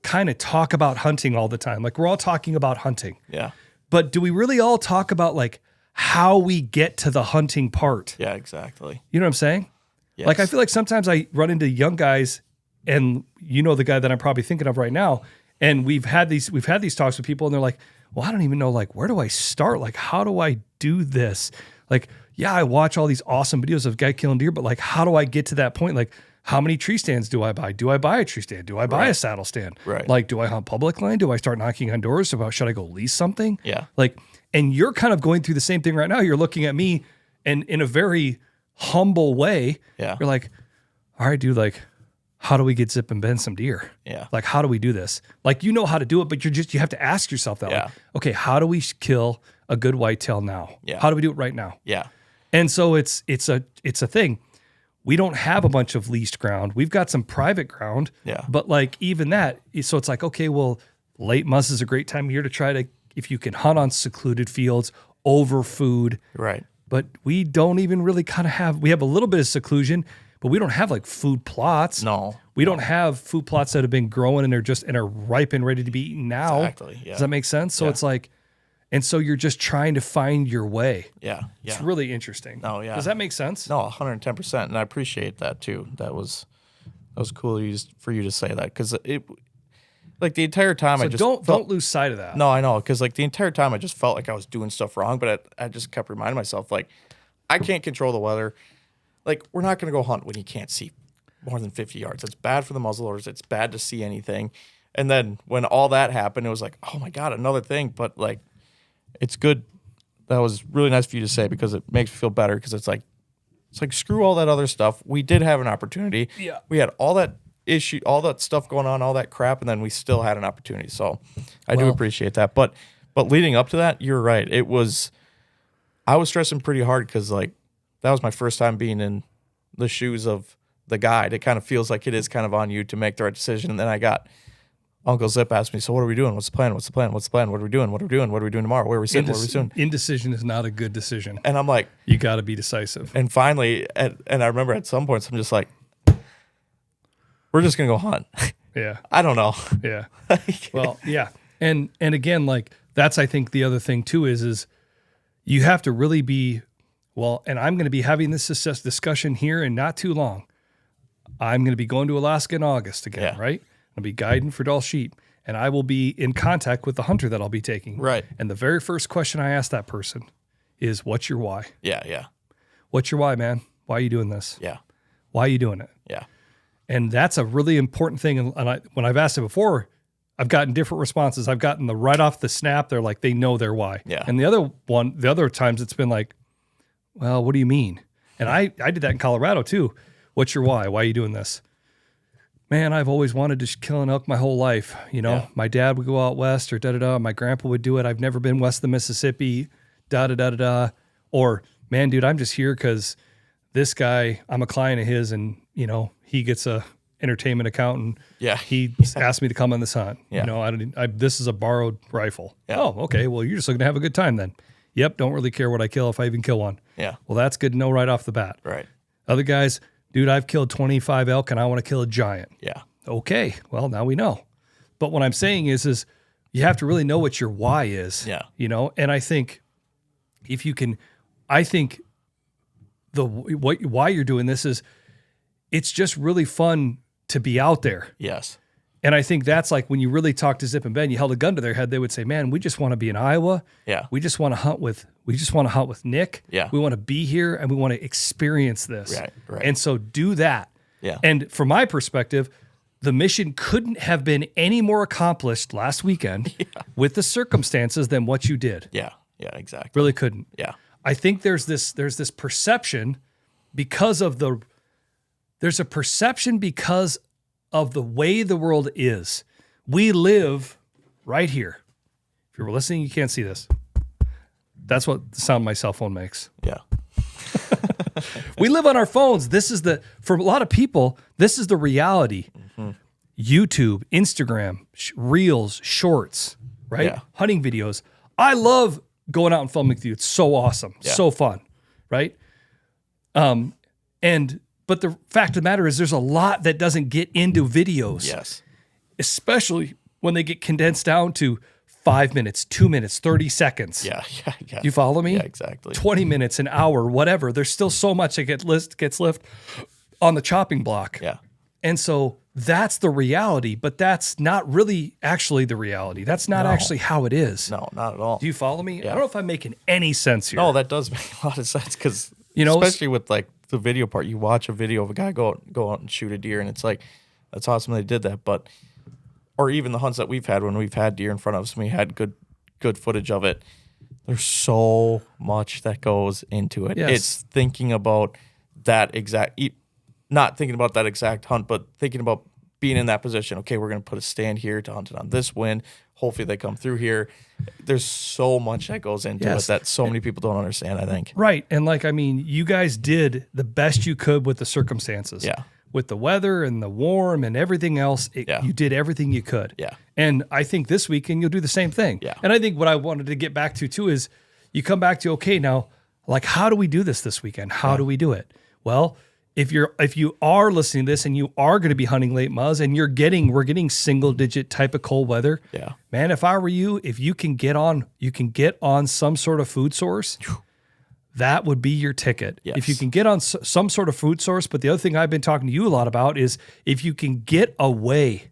kind of talk about hunting all the time. Like we're all talking about hunting. Yeah. But do we really all talk about like how we get to the hunting part? Yeah, exactly. You know what I'm saying? Yes. Like I feel like sometimes I run into young guys, and you know the guy that I'm probably thinking of right now, and we've had these talks with people, and they're like, "Well, I don't even know like where do I start? Like how do I do this? Like yeah, I watch all these awesome videos of guy killing deer, but like how do I get to that point? Like how many tree stands do I buy? Do I buy a tree stand? Do I buy a saddle stand? Right. Like do I hunt public land? Do I start knocking on doors about should I go lease something? Yeah. Like and you're kind of going through the same thing right now. You're looking at me, and in a very humble way, you're like, all right, dude, like, how do we get Zip and Ben some deer? Yeah. Like, how do we do this? Like, you know how to do it, but you have to ask yourself that. Like, okay, how do we kill a good whitetail now? Yeah. How do we do it right now? Yeah. And so it's a thing. We don't have a bunch of leased ground. We've got some private ground. Yeah. But like even that, so it's like, okay, well, late months is a great time of year to try to, if you can hunt on secluded fields over food. Right. But we don't even really we have a little bit of seclusion, but we don't have like food plots. No. We don't have food plots that have been growing and are ripe and ready to be eaten now. Exactly. Yeah. Does that make sense? So it's like, and so you're just trying to find your way. Yeah. Yeah. It's really interesting. Oh, yeah. Does that make sense? No, 110%. And I appreciate that too. That was cool for you to say that because it, like the entire time So I just don't lose sight of that. No, I know, because like the entire time I just felt like I was doing stuff wrong, but I just kept reminding myself like I can't control the weather. Like we're not going to go hunt when you can't see more than 50 yards. It's bad for the muzzleloaders. It's bad to see anything. And then when all that happened, it was like, oh my God, another thing. But like, it's good. That was really nice for you to say because it makes me feel better because it's like screw all that other stuff. We did have an opportunity. Yeah. We had all that issue, all that stuff going on, all that crap, and then we still had an opportunity. So I do appreciate that. But leading up to that, you're right. I was stressing pretty hard because like that was my first time being in the shoes of the guide. It kind of feels like it is kind of on you to make the right decision. And then I got Uncle Zip asked me, so what are we doing? What's the plan? What's the plan? What's the plan? What are we doing? What are we doing? What are we doing tomorrow? Where are we sitting? What are we doing? Indecision is not a good decision. And I'm like, You got to be decisive. and finally, and I remember at some points, I'm just like, we're just going to go hunt. Yeah. I don't know. Yeah. Well, yeah. And again, like that's, I think the other thing too is you have to really be, well, and I'm going to be having this discussion here in not too long. I'm going to be going to Alaska in August again, Yeah. right? I'll be guiding for Dall sheep, and I will be in contact with the hunter that I'll be taking. Right. And the very first question I ask that person is, what's your why? Yeah. What's your why, man? Why are you doing this? Yeah. Why are you doing it? Yeah. And that's a really important thing. And when I've asked it before, I've gotten different responses. I've gotten the right off the snap. They're like, they know their why. Yeah. And the other times it's been like, well, what do you mean? And I did that in Colorado too. What's your why? Why are you doing this? Man, I've always wanted to kill an elk my whole life. You know, my dad would go out west or da-da-da. My grandpa would do it. I've never been west of the Mississippi, da-da-da-da-da. Or, man, dude, I'm just here because this guy, I'm a client of his and, you know, he gets a entertainment account and he asked me to come on this hunt. Yeah. You know, this is a borrowed rifle. Yeah. Oh, okay. Well, you're just looking to have a good time then. Yep. Don't really care what I kill if I even kill one. Yeah. Well, that's good to know right off the bat. Right. Other guys, dude, I've killed 25 elk and I want to kill a giant. Yeah. Okay. Well, now we know. But what I'm saying is you have to really know what your why is. Yeah. You know, and I think if you can, I think why you're doing this is it's just really fun to be out there. Yes. And I think that's like when you really talk to Zip and Ben, you held a gun to their head, they would say, man, we just want to be in Iowa. Yeah. We just want to hunt with Nick. Yeah. We want to be here and we want to experience this. Right. And so do that. Yeah. And from my perspective, the mission couldn't have been any more accomplished last weekend with the circumstances than what you did. Yeah. Yeah. Exactly. Really couldn't. Yeah. I think there's this perception because of there's a perception because of the way the world is. We live right here. If you're listening, you can't see this. That's what the sound my cell phone makes. Yeah. We live on our phones. For a lot of people, this is the reality. Mm-hmm. YouTube, Instagram, Reels, Shorts, right? Yeah. Hunting videos. I love going out and filming with you. It's so awesome. Yeah. So fun, right? But the fact of the matter is there's a lot that doesn't get into videos. Yes. Especially when they get condensed down to 5 minutes, 2 minutes, 30 seconds. Yeah. You follow me? Yeah, exactly. 20 minutes, an hour, whatever. There's still so much that gets left on the chopping block. Yeah. And so that's the reality, but that's not really actually the reality. That's not actually how it is. No, not at all. Do you follow me? Yeah. I don't know if I'm making any sense here. No, that does make a lot of sense because, You know, especially with like the video part, you watch a video of a guy go out and shoot a deer, and it's like, that's awesome they did that. But, or even the hunts that we've had when we've had deer in front of us, and we had good footage of it. There's so much that goes into it. Yes. It's thinking about that not thinking about that exact hunt, but thinking about being in that position. Okay, we're going to put a stand here to hunt it on this wind. Hopefully they come through here. There's so much that goes into it that so many people don't understand, I think. Right. And you guys did the best you could with the circumstances. Yeah. With the weather and the warm and everything else, you did everything you could. Yeah. And I think this weekend you'll do the same thing. Yeah. And I think what I wanted to get back to too is you come back to, okay, now, like, how do we do this weekend? How do we do it? Well, if you are listening to this and you are going to be hunting late muzz and we're getting single digit type of cold weather. Yeah. Man, if I were you, if you can get on some sort of food source, that would be your ticket. Yes. If you can get on some sort of food source, but the other thing I've been talking to you a lot about is if you can get away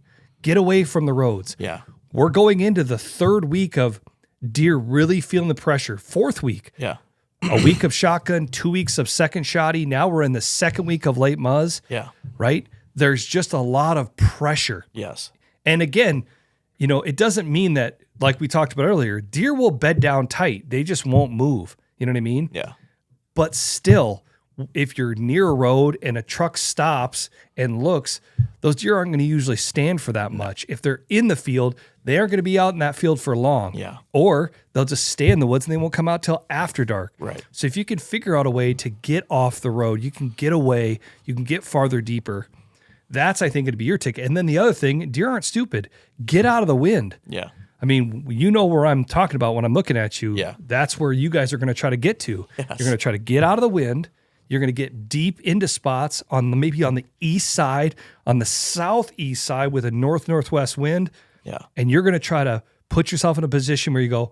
from the roads. Yeah. We're going into the 3rd week of deer really feeling the pressure. 4th week. Yeah. A week of shotgun, 2 weeks of second shotty. Now we're in the 2nd week of late muzz. Yeah. Right? There's just a lot of pressure. Yes. And again, it doesn't mean that, like we talked about earlier, deer will bed down tight. They just won't move. You know what I mean? Yeah. But still, if you're near a road and a truck stops and looks, those deer aren't going to usually stand for that much. If they're in the field, they aren't going to be out in that field for long. Yeah. Or they'll just stay in the woods and they won't come out till after dark. Right. So if you can figure out a way to get off the road, you can get away, you can get farther deeper. That's, I think, going to be your ticket. And then the other thing, deer aren't stupid. Get out of the wind. Yeah. I mean, you know where I'm talking about when I'm looking at you. Yeah. That's where you guys are going to try to get to. Yes. You're going to try to get out of the wind. You're going to get deep into spots maybe on the east side, on the southeast side with a northwest wind. Yeah. And you're going to try to put yourself in a position where you go,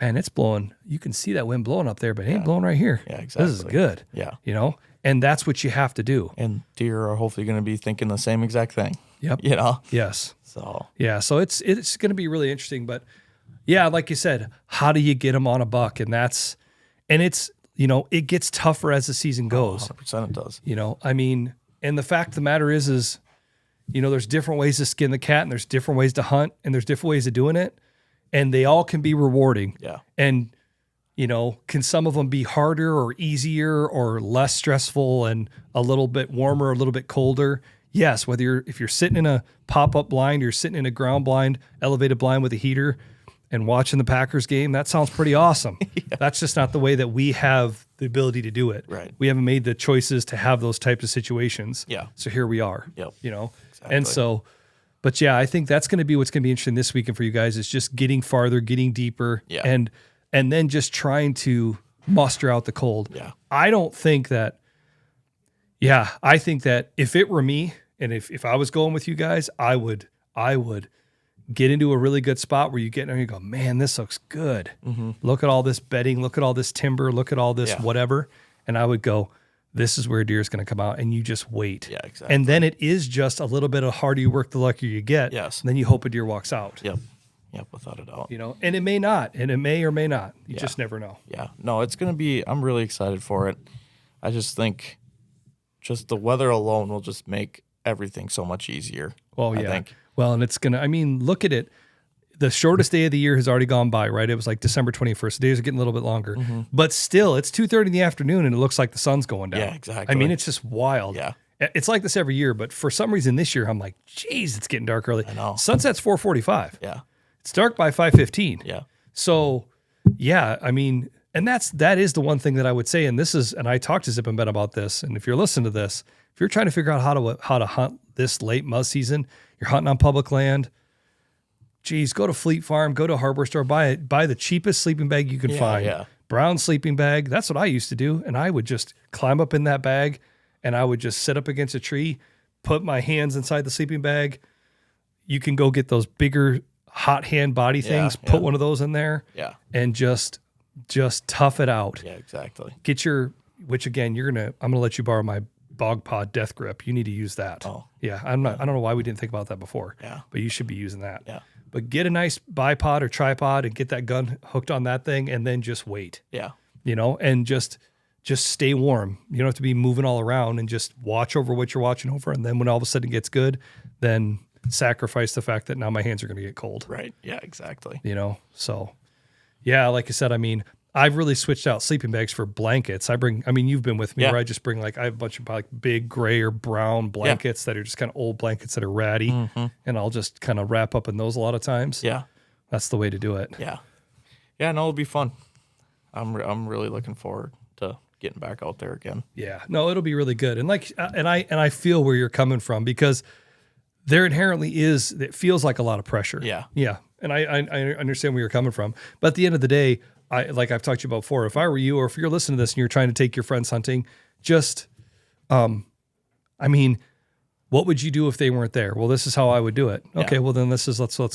man, it's blowing. You can see that wind blowing up there, but it ain't blowing right here. Yeah, exactly. This is good. Yeah. You know, and that's what you have to do. And deer are hopefully going to be thinking the same exact thing. Yep. You know? Yes. So, yeah. So it's going to be really interesting, but yeah, like you said, how do you get them on a buck? And it's, you know, it gets tougher as the season goes. 100% it does. You know, I mean, and the fact of the matter is, you know, there's different ways to skin the cat and there's different ways to hunt and there's different ways of doing it. And they all can be rewarding. Yeah. And, you know, can some of them be harder or easier or less stressful and a little bit warmer, a little bit colder? Yes. If you're sitting in a pop-up blind, you're sitting in a ground blind, elevated blind with a heater, and watching the Packers game, that sounds pretty awesome. Yeah. That's just not the way that we have the ability to do it. Right. We haven't made the choices to have those types of situations. Yeah. So here we are. Yep. You know? Exactly. And so, but yeah, I think that's going to be what's going to be interesting this weekend for you guys is just getting farther, getting deeper, Yeah. and then just trying to muster out the cold. Yeah. I think that if it were me and if I was going with you guys, I would get into a really good spot where you get in and you go, man, this looks good. Mm-hmm. Look at all this bedding. Look at all this timber. Look at all this whatever. And I would go, this is where deer is going to come out. And you just wait. Yeah, exactly. And then it is just a little bit of harder you work, the luckier you get. Yes. And then you hope a deer walks out. Yep. Yep, without a doubt. You know, and it may not. And it may or may not. You just never know. Yeah. No, it's going to be, I'm really excited for it. I just think just the weather alone will just make everything so much easier. Well, yeah. I think. Well, and it's going to, I mean, look at it. The shortest day of the year has already gone by, right? It was like December 21st. The days are getting a little bit longer. Mm-hmm. But still, it's 2:30 in the afternoon and it looks like the sun's going down. Yeah, exactly. I mean, it's just wild. Yeah. It's like this every year, but for some reason this year, I'm like, geez, it's getting dark early. I know. Sunset's 4:45. Yeah. It's dark by 5:15. Yeah. So, yeah, I mean, and that is the one thing that I would say, and I talked to Zip and Ben about this, and if you're listening to this, if you're trying to figure out how to hunt this late muzz season, you're hunting on public land, geez, go to Fleet Farm, go to a hardware store, buy the cheapest sleeping bag you can find. Yeah. Brown sleeping bag. That's what I used to do. And I would just climb up in that bag and I would just sit up against a tree, put my hands inside the sleeping bag. You can go get those bigger hot hand body things, put one of those in there and just tough it out. Yeah, exactly. Which again, I'm going to let you borrow my Bog Pod Death Grip. You need to use that. Oh. Yeah. I don't know why we didn't think about that before. Yeah. But you should be using that. Yeah. But get a nice bipod or tripod and get that gun hooked on that thing and then just wait. Yeah. You know, and just stay warm. You don't have to be moving all around and just watch over what you're watching over. And then when all of a sudden it gets good, then sacrifice the fact that now my hands are going to get cold. Right. Yeah, exactly. You know, so yeah, like I said, I mean, I've really switched out sleeping bags for blankets. You've been with me where I just bring I have a bunch of big gray or brown blankets that are just kind of old blankets that are ratty. Mm-hmm. And I'll just kind of wrap up in those a lot of times. Yeah. That's the way to do it. Yeah. Yeah, no, it'll be fun. I'm really looking forward to getting back out there again. Yeah. No, it'll be really good. And I feel where you're coming from because there inherently it feels like a lot of pressure. Yeah. Yeah. And I understand where you're coming from. But at the end of the day, like I've talked to you about before, if I were you or if you're listening to this and you're trying to take your friends hunting, what would you do if they weren't there? Well, this is how I would do it. Okay, well then let's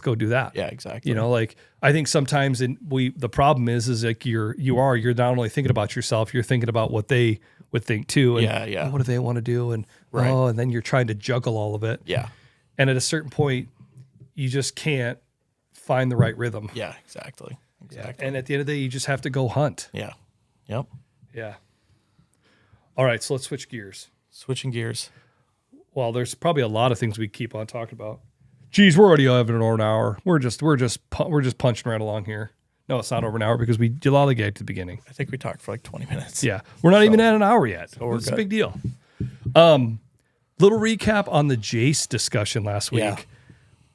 go do that. Yeah, exactly. You know, like I think sometimes the problem is like you're not only thinking about yourself, you're thinking about what they would think too. And yeah. what do they want to do? And and then you're trying to juggle all of it. Yeah. And at a certain point, you just can't find the right rhythm. Yeah, exactly. Yeah. And at the end of the day, you just have to go hunt. Yeah. Yep. Yeah. All right, so let's switch gears. Switching gears. Well, there's probably a lot of things we keep on talking about. Geez, we're already over an hour. We're just punching right along here. No, it's not over an hour because we lollygagged at the beginning. I think we talked for like 20 minutes. Yeah, we're not even at an hour yet. So it's good. a big deal. Little recap on the Jace discussion last week. Yeah.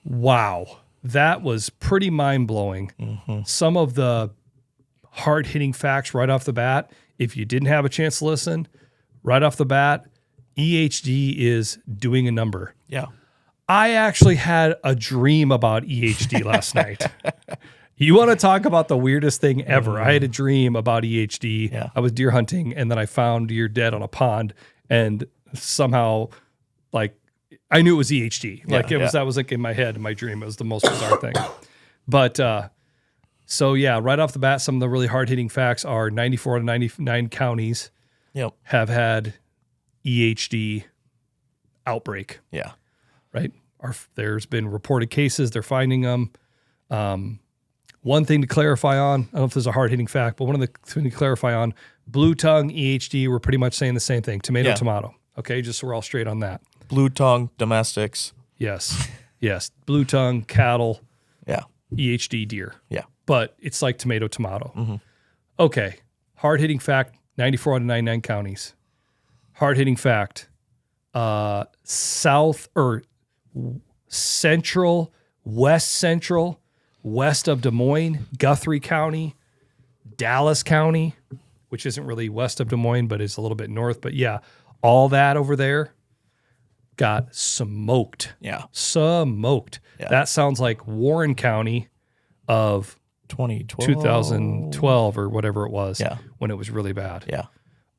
Wow. That was pretty mind-blowing. Mm-hmm. Some of the hard-hitting facts right off the bat, if you didn't have a chance to listen, right off the bat, EHD is doing a number. Yeah. I actually had a dream about EHD last night. You want to talk about the weirdest thing ever? I had a dream about EHD. Yeah. I was deer hunting, and then I found deer dead on a pond, and somehow, like, I knew it was EHD. Like, that was like in my head, in my dream. It was the most bizarre thing. But, so yeah, right off the bat, some of the really hard-hitting facts are 94 out of 99 counties have had EHD outbreak. Yeah. Right? There's been reported cases. They're finding them. One thing to clarify on, I don't know if there's a hard-hitting fact, but one of the things to clarify on, blue tongue, EHD, we're pretty much saying the same thing. Tomato, tomato. Okay, just so we're all straight on that. Blue tongue, domestics. Yes. Yes. Blue tongue, cattle, Yeah. EHD deer. Yeah. But it's like tomato, tomato. Mm-hmm. Okay. Hard-hitting fact, 94 out of 99 counties. Hard-hitting fact, south or central, west of Des Moines, Guthrie County, Dallas County, which isn't really west of Des Moines, but is a little bit north. But yeah, all that over there got smoked. Yeah. Smoked. Yeah. That sounds like Warren County of 2012 or whatever it was. Yeah. When it was really bad. Yeah.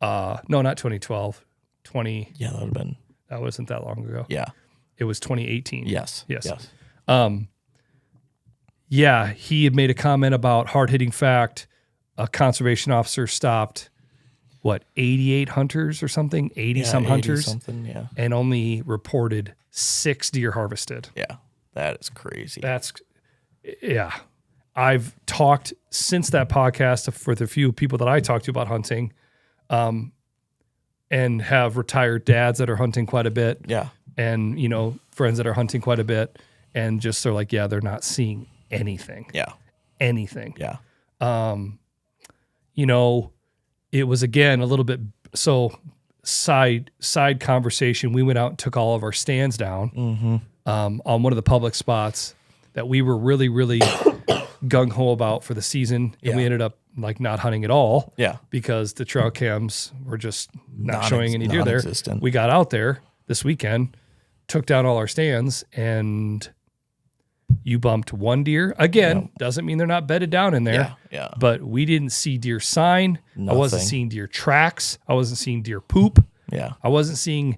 No, not 2012. Yeah, that would have been. That wasn't that long ago. Yeah. It was 2018. Yes. Yes. Yeah, he had made a comment about hard-hitting fact. A conservation officer stopped, 88 hunters or something? 80-some hunters? Something, yeah. And only reported 6 deer harvested. Yeah, that is crazy. Yeah. I've talked since that podcast for the few people that I talked to about hunting, and have retired dads that are hunting quite a bit. Yeah. And, friends that are hunting quite a bit. And just they're like, yeah, they're not seeing anything. Yeah. Anything. Yeah. It was again a little bit side conversation. We went out and took all of our stands down on one of the public spots that we were really, really gung ho about for the season. And we ended up not hunting at all. Yeah. Because the trail cams were just not showing any deer there. Non-existent. We got out there this weekend, took down all our stands, and you bumped one deer. Again, doesn't mean they're not bedded down in there. Yeah. But we didn't see deer sign. Nothing. I wasn't seeing deer tracks. I wasn't seeing deer poop. Yeah. I wasn't seeing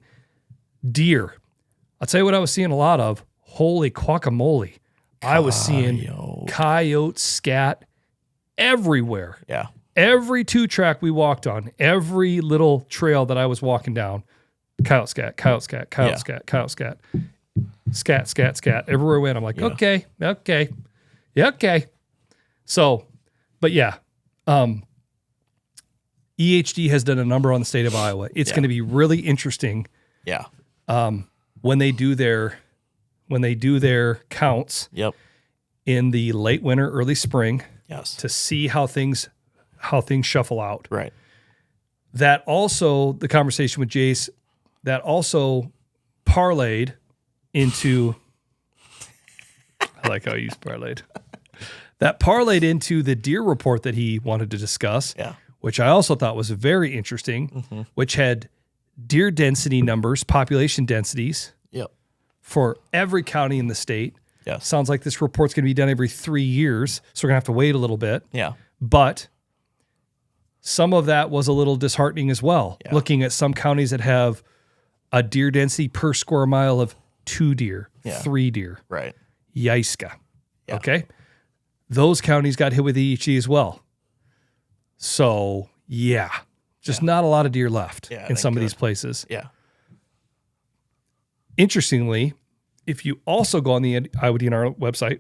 deer. I'll tell you what I was seeing a lot of. Holy guacamole. I was seeing coyote scat everywhere. Yeah. Every 2-track we walked on, every little trail that I was walking down, coyote scat, coyote scat, coyote scat, coyote scat. Scat, scat, scat. Everywhere we went, I'm like, okay. So, but yeah, EHD has done a number on the state of Iowa. It's going to be really interesting. Yeah. When they do their counts. Yep. In the late winter, early spring. Yes. To see how things shuffle out. Right. That also, the conversation with Jace, that also parlayed into, I like how you use parlayed. That parlayed into the deer report that he wanted to discuss, which I also thought was very interesting, which had deer density numbers, population densities for every county in the state. Yes. Sounds like this report's going to be done every 3 years, so we're going to have to wait a little bit. Yeah. But some of that was a little disheartening as well, looking at some counties that have a deer density per square mile of 2 deer, 3 deer. Right. Yiska. Yeah. Okay. Those counties got hit with EHD as well. So, just not a lot of deer left in some of these places. Yeah. Interestingly, if you also go on the Iowa DNR website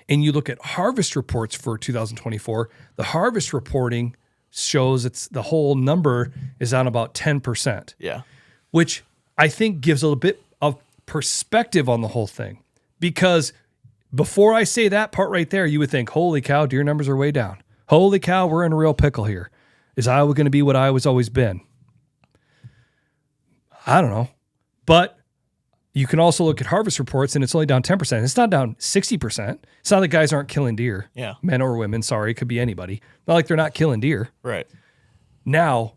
and you look at harvest reports for 2024, the harvest reporting shows the whole number is on about 10%. Yeah. Which I think gives a little bit of perspective on the whole thing. Because before I say that part right there, you would think, holy cow, deer numbers are way down. Holy cow, we're in a real pickle here. Is Iowa going to be what Iowa's always been? I don't know. But you can also look at harvest reports and it's only down 10%. It's not down 60%. It's not that guys aren't killing deer. Yeah. Men or women, sorry, it could be anybody. Not like they're not killing deer. Right. Now,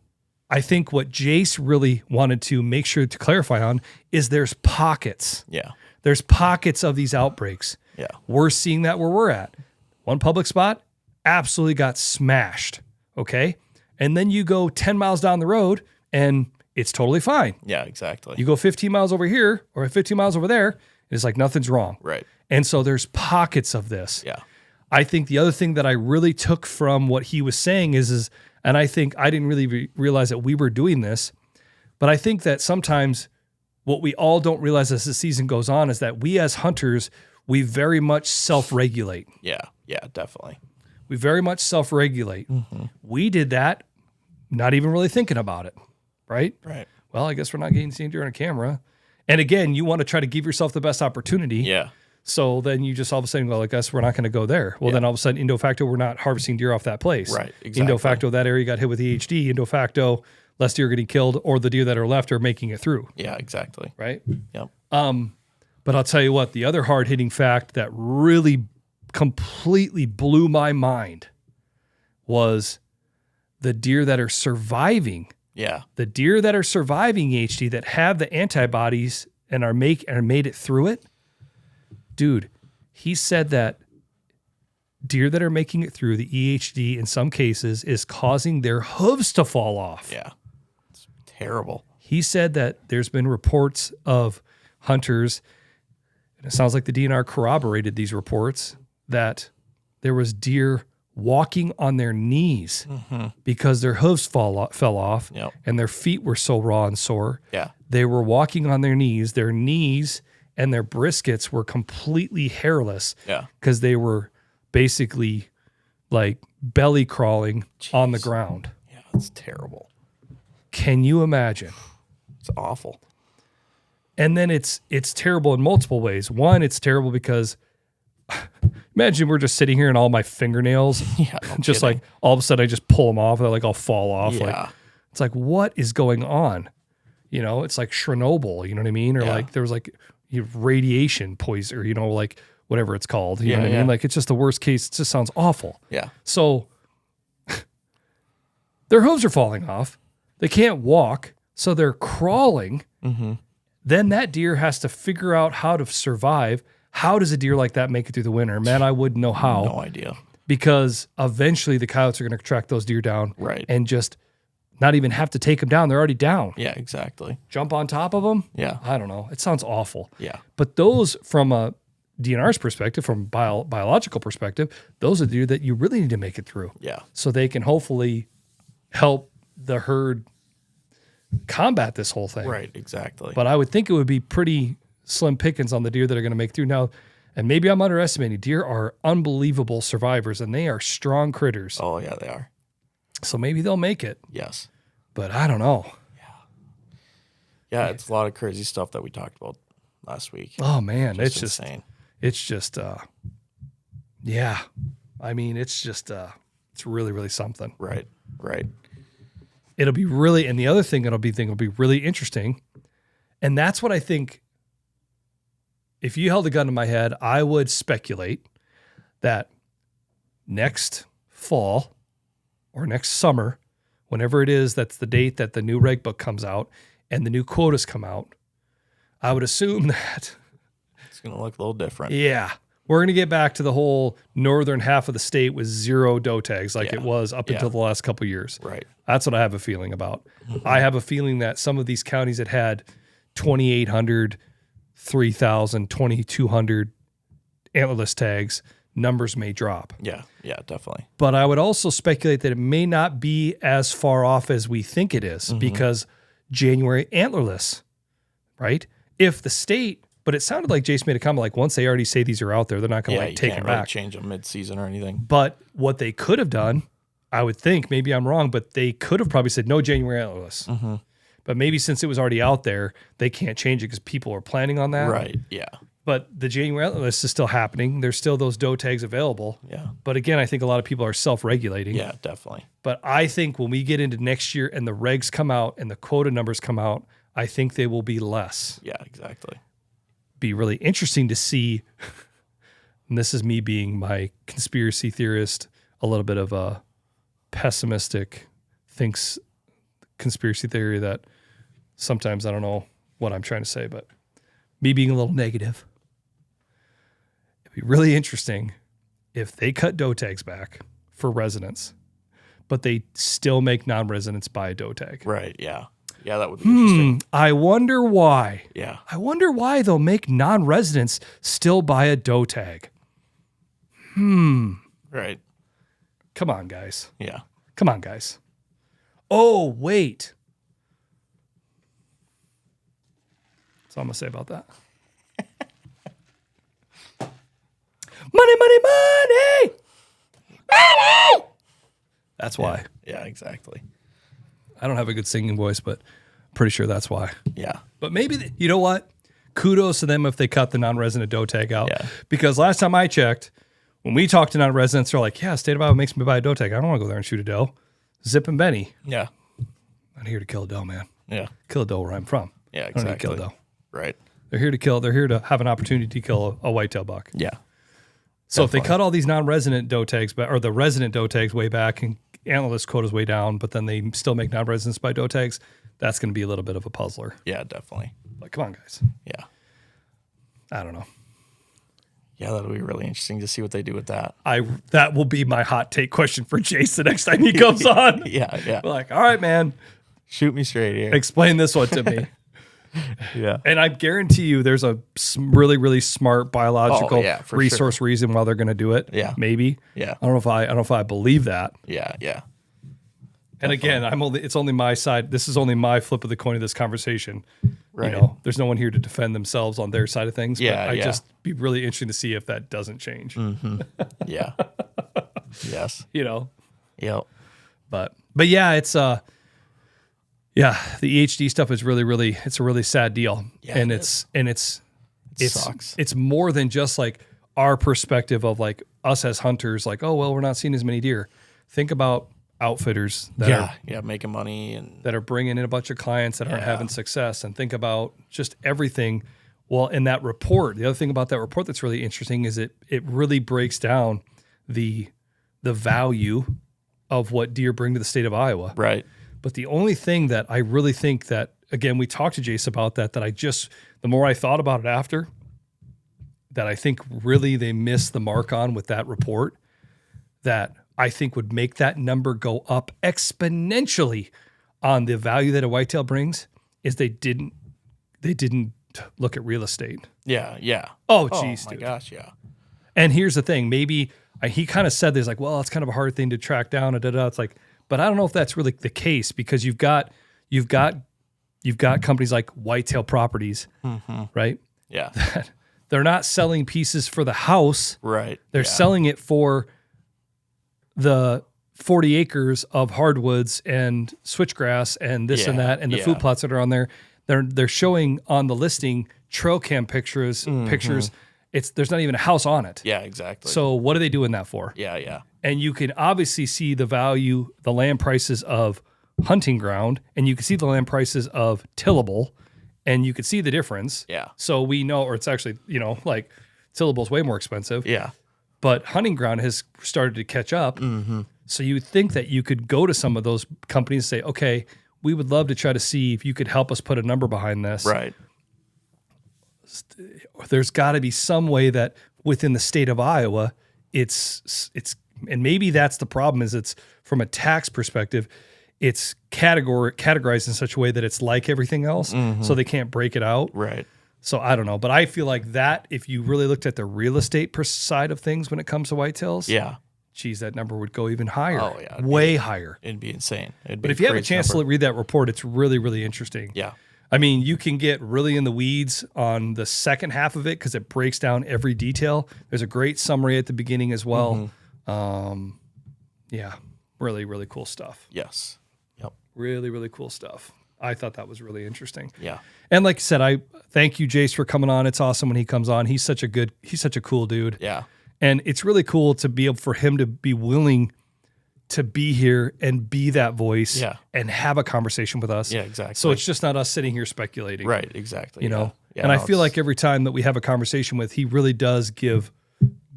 I think what Jace really wanted to make sure to clarify on is there's pockets. Yeah. There's pockets of these outbreaks. Yeah. We're seeing that where we're at. One public spot absolutely got smashed. Okay. And then you go 10 miles down the road and it's totally fine. Yeah, exactly. You go 15 miles over here or 15 miles over there, it's like nothing's wrong. Right. And so there's pockets of this. Yeah. I think the other thing that I really took from what he was saying is and I think I didn't really realize that we were doing this, but I think that sometimes what we all don't realize as the season goes on is that we as hunters, we very much self-regulate. Yeah. Yeah, definitely. We very much self-regulate. Mm-hmm. We did that, not even really thinking about it, right? Right. Well, I guess we're not getting seen during a camera. And again, you want to try to give yourself the best opportunity. Yeah. So then you just all of a sudden go, I guess we're not going to go there. Well, then all of a sudden, indo facto, we're not harvesting deer off that place. Right, exactly. Indo facto, that area got hit with EHD. Indo facto, less deer getting killed, or the deer that are left are making it through. Yeah, exactly. Right? Yep. But I'll tell you what, the other hard-hitting fact that really completely blew my mind was the deer that are surviving. Yeah. The deer that are surviving EHD that have the antibodies and are made it through it. Dude, he said that deer that are making it through the EHD in some cases is causing their hooves to fall off. Yeah. It's terrible. He said that there's been reports of hunters, and it sounds like the DNR corroborated these reports, that there was deer walking on their knees because their hooves fell off Yep. and their feet were so raw and sore. Yeah. They were walking on their knees. Their knees and their briskets were completely hairless Yeah. because they were basically like belly crawling on the ground. Yeah, it's terrible. Can you imagine? It's awful. And then it's terrible in multiple ways. One, it's terrible because imagine we're just sitting here and all my fingernails, Yeah, no just kidding. like all of a sudden I just pull them off. They're like all fall off. Yeah. Like it's like, what is going on? You know, it's like Chernobyl, you know what I mean? Or Yeah. like there was like radiation poison, or, you know, like whatever it's called. You know what I Yeah. mean? Like it's just the worst case. It just sounds awful. Yeah. So their hooves are falling off. They can't walk. So they're crawling. Mm-hmm. Then that deer has to figure out how to survive. How does a deer like that make it through the winter? Man, I wouldn't know how. No idea. Because eventually the coyotes are going to track those deer down. Right. And just not even have to take them down. They're already down. Yeah, exactly. Jump on top of them? Yeah. I don't know. It sounds awful. Yeah. But those, from a DNR's perspective, from biological perspective, those are the deer that you really need to make it through. Yeah. So they can hopefully help the herd combat this whole thing. Right, exactly. But I would think it would be pretty slim pickings on the deer that are going to make through. Now, and maybe I'm underestimating, deer are unbelievable survivors and they are strong critters. Oh, yeah, they are. So maybe they'll make it, Yes. but I don't know. Yeah, it's a lot of crazy stuff that we talked about last week. Oh man, it's just insane. Yeah. I mean, it's really, really something. Right, right. It'll be really, and the other thing that'll be really interesting. And that's what I think, if you held a gun to my head, I would speculate that next fall or next summer, whenever it is, that's the date that the new reg book comes out and the new quotas come out, I would assume that, It's going to look a little different. yeah, we're going to get back to the whole northern half of the state with 0 doe tags like Yeah. it was up until the last couple of years. Right. That's what I have a feeling about. I have a feeling that some of these counties that had 2,800, 3,000, 2,200 antlerless tags, numbers may drop. Yeah, yeah, definitely. But I would also speculate that it may not be as far off as we think it is because January antlerless, right? If the state, but it sounded like Jace made a comment like once they already say these are out there, they're not going to Yeah, like you take can't them really back. change them mid-season or anything. But what they could have done, I would think, maybe I'm wrong, but they could have probably said no January antlerless. But maybe since it was already out there, they can't change it because people are planning on that. Right, yeah, But the January antlerless is still happening. There's still those doe tags available. yeah, But again, I think a lot of people are self-regulating. yeah, definitely. But I think when we get into next year and the regs come out and the quota numbers come out, I think they will be less. Yeah, exactly. Be really interesting to see, and this is me being my conspiracy theorist, a little bit of a pessimistic conspiracy theory that sometimes I don't know what I'm trying to say, but me being a little negative. It'd be really interesting if they cut doe tags back for residents, but they still make non-residents buy a doe tag. Right. Yeah. Yeah, that would be interesting. I wonder why. Yeah. I wonder why they'll make non-residents still buy a doe tag. Right. Come on, guys. Yeah. Come on, guys. Oh, wait. That's all I'm going to say about that. Money, money, money! Money! That's why. Yeah, exactly. I don't have a good singing voice, but I'm pretty sure that's why. Yeah. But maybe, you know what? Kudos to them if they cut the non-resident doe tag out. Yeah. Because last time I checked, when we talked to non-residents, they're like, yeah, state of Iowa makes me buy a doe tag. I don't want to go there and shoot a doe. Zip and Benny. Yeah. I'm here to kill a doe, man. Yeah. Kill a doe where I'm from. Yeah, I don't need to exactly. kill a doe. Right. They're here to kill. They're here to have an opportunity to kill a whitetail buck. Yeah. So if they cut all these non-resident doe tags back, or the resident doe tags way back, and antlerless quotas way down, but then they still make non-residents buy doe tags, that's going to be a little bit of a puzzler. Yeah, definitely. Like, come on, guys. Yeah. I don't know. Yeah, that'll be really interesting to see what they do with that. That will be my hot take question for Jace the next time he comes on. Yeah, yeah. We're like, all right, man, Shoot me straight here. explain this one to me. Yeah. And I guarantee you there's a really, really smart biological Oh, yeah, for resource reason why they're going to do it. Yeah. Maybe. Yeah. I don't know if I believe that. Yeah, yeah. And again, it's only my side. This is only my flip of the coin of this conversation. Right. You know, there's no one here to defend themselves on their side of things. Yeah, But yeah. just be really interesting to see if that doesn't change. Yeah. Yes. You know, Yep. but yeah, it's yeah, the EHD stuff is really it's a really sad deal. Yeah, and it it's sucks. it's more than just like our perspective of like us as hunters, like, oh well, we're not seeing as many deer. Think about outfitters that are making money and that are bringing in a bunch of clients that aren't Yeah. having success, and think about just everything. Well, in that report, the other thing about that report that's really interesting is it really breaks down the value of what deer bring to the state of Iowa. right. But the only thing that I really think that, again, we talked to Jace about that the more I thought about it after, that I think really they missed the mark on with that report, that I think would make that number go up exponentially on the value that a whitetail brings, is they didn't look at real estate. Yeah, yeah. Oh, geez, my dude. gosh, yeah. And here's the thing, maybe he kind of said this, like, well, it's kind of a hard thing to track down. It's like, but I don't know if that's really the case, because you've got companies like Whitetail Properties, right? Yeah. They're not selling pieces for the house. Right. They're yeah. selling it for the 40 acres of hardwoods and switchgrass and this and Yeah, that and the yeah. food plots that are on there. They're showing on the listing trail cam pictures. There's not even a house on it. Yeah, exactly. So what are they doing that for? yeah, yeah. And you can obviously see the value, the land prices of hunting ground, and you can see the land prices of tillable, and you can see the difference. Yeah. So we know, or it's actually, like tillable is way more expensive, Yeah. but hunting ground has started to catch up. So you would think that you could go to some of those companies and say, okay, we would love to try to see if you could help us put a number behind this. Right. There's got to be some way that within the state of Iowa, it's and maybe that's the problem, is it's from a tax perspective, it's categorized in such a way that it's like everything else, so they can't break it out. Right. So I don't know, but I feel like that if you really looked at the real estate side of things when it comes to whitetails, Yeah. geez, that number would go even higher. Oh, yeah. Way higher. It'd be insane. But if you have a chance to read that report, it's really, really interesting. Yeah. I mean, you can get really in the weeds on the second half of it because it breaks down every detail. There's a great summary at the beginning as well. Yeah, really, really cool stuff. Yes. Yep. Really, really cool stuff. I thought that was really interesting. Yeah. And like I said, I thank you, Jace, for coming on. It's awesome when he comes on. He's such a cool dude. Yeah. And it's really cool to be able for him to be willing to be here and be that voice Yeah. and have a conversation with us. Yeah, exactly. So it's just not us sitting here speculating. Right, exactly. You know? Yeah, And I no, feel it's- like every time that we have a conversation with, he really does give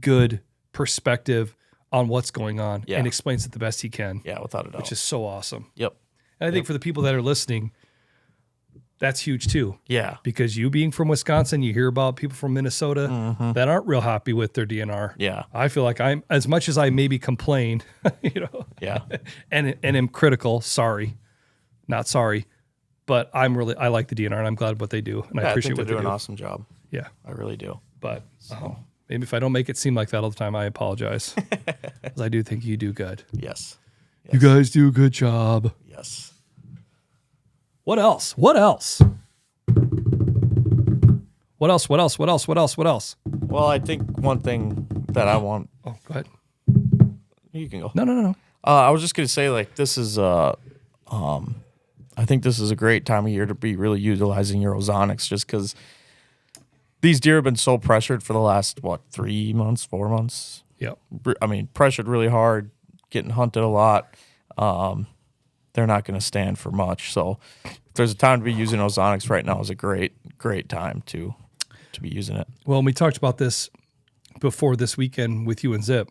good perspective on what's going on Yeah. and explains it the best he can, yeah, without a doubt. which is so awesome. Yep. And I think for the people that are listening, that's huge too. Yeah. Because you being from Wisconsin, you hear about people from Minnesota that aren't real happy with their DNR. Yeah. I feel like I'm, as much as I maybe complain, you know, Yeah. and am critical, not sorry, but I like the DNR and I'm glad what they do. And I Yeah, I appreciate think what they're they doing do. an awesome job. Yeah. I really do. But maybe if I don't make it seem like that all the time, I apologize. Because I do think you do good. Yes. You guys do a good job. Yes. What else? What else? What else? What else? What else? What else? What else? Well, I think one thing that I want, Oh, go ahead. you can go. No. I was just gonna say, like, this is I think this is a great time of year to be really utilizing your ozonics, just because these deer have been so pressured for the last 3 months, 4 months. Yep. I mean, pressured really hard, getting hunted a lot. They're not going to stand for much. So, if there's a time to be using ozonics right now, is a great time to be using it. Well, we talked about this before this weekend with you and Zip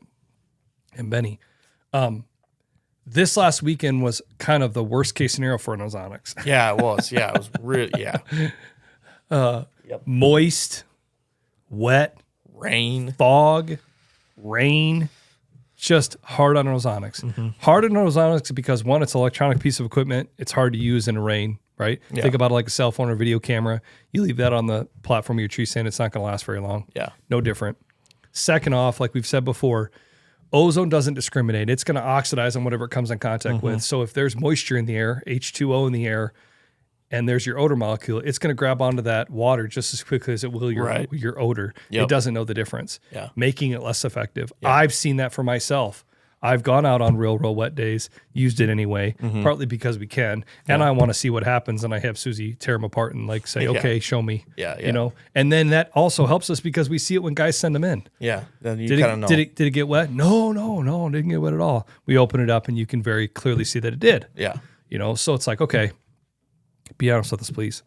and Benny. This last weekend was kind of the worst case scenario for an ozonics. Yeah, it was. Yeah, it was really. Yeah, Moist, wet, rain. fog, rain, just hard on ozonics. Hard on ozonics because one, it's an electronic piece of equipment. It's hard to use in rain, right? Yeah. Think about it like a cell phone or video camera. You leave that on the platform of your tree stand, it's not going to last very long. Yeah, No different. Second off, like we've said before, ozone doesn't discriminate. It's going to oxidize on whatever it comes in contact with. So if there's moisture in the air, H2O in the air, and there's your odor molecule, it's going to grab onto that water just as quickly as it will your odor. Yep. It doesn't know the difference, Yeah. making it less effective. I've seen that for myself. I've gone out on real wet days, used it anyway, partly because we can, and I want to see what happens. And I have Susie tear them apart and like say, okay, show me. Yeah, yeah. You know, and then that also helps us because we see it when guys send them in. yeah. Then you Did kind of know. Did it get wet? No, it didn't get wet at all. We open it up and you can very clearly see that it did. Yeah, You know, so it's like, okay, be honest with us, please.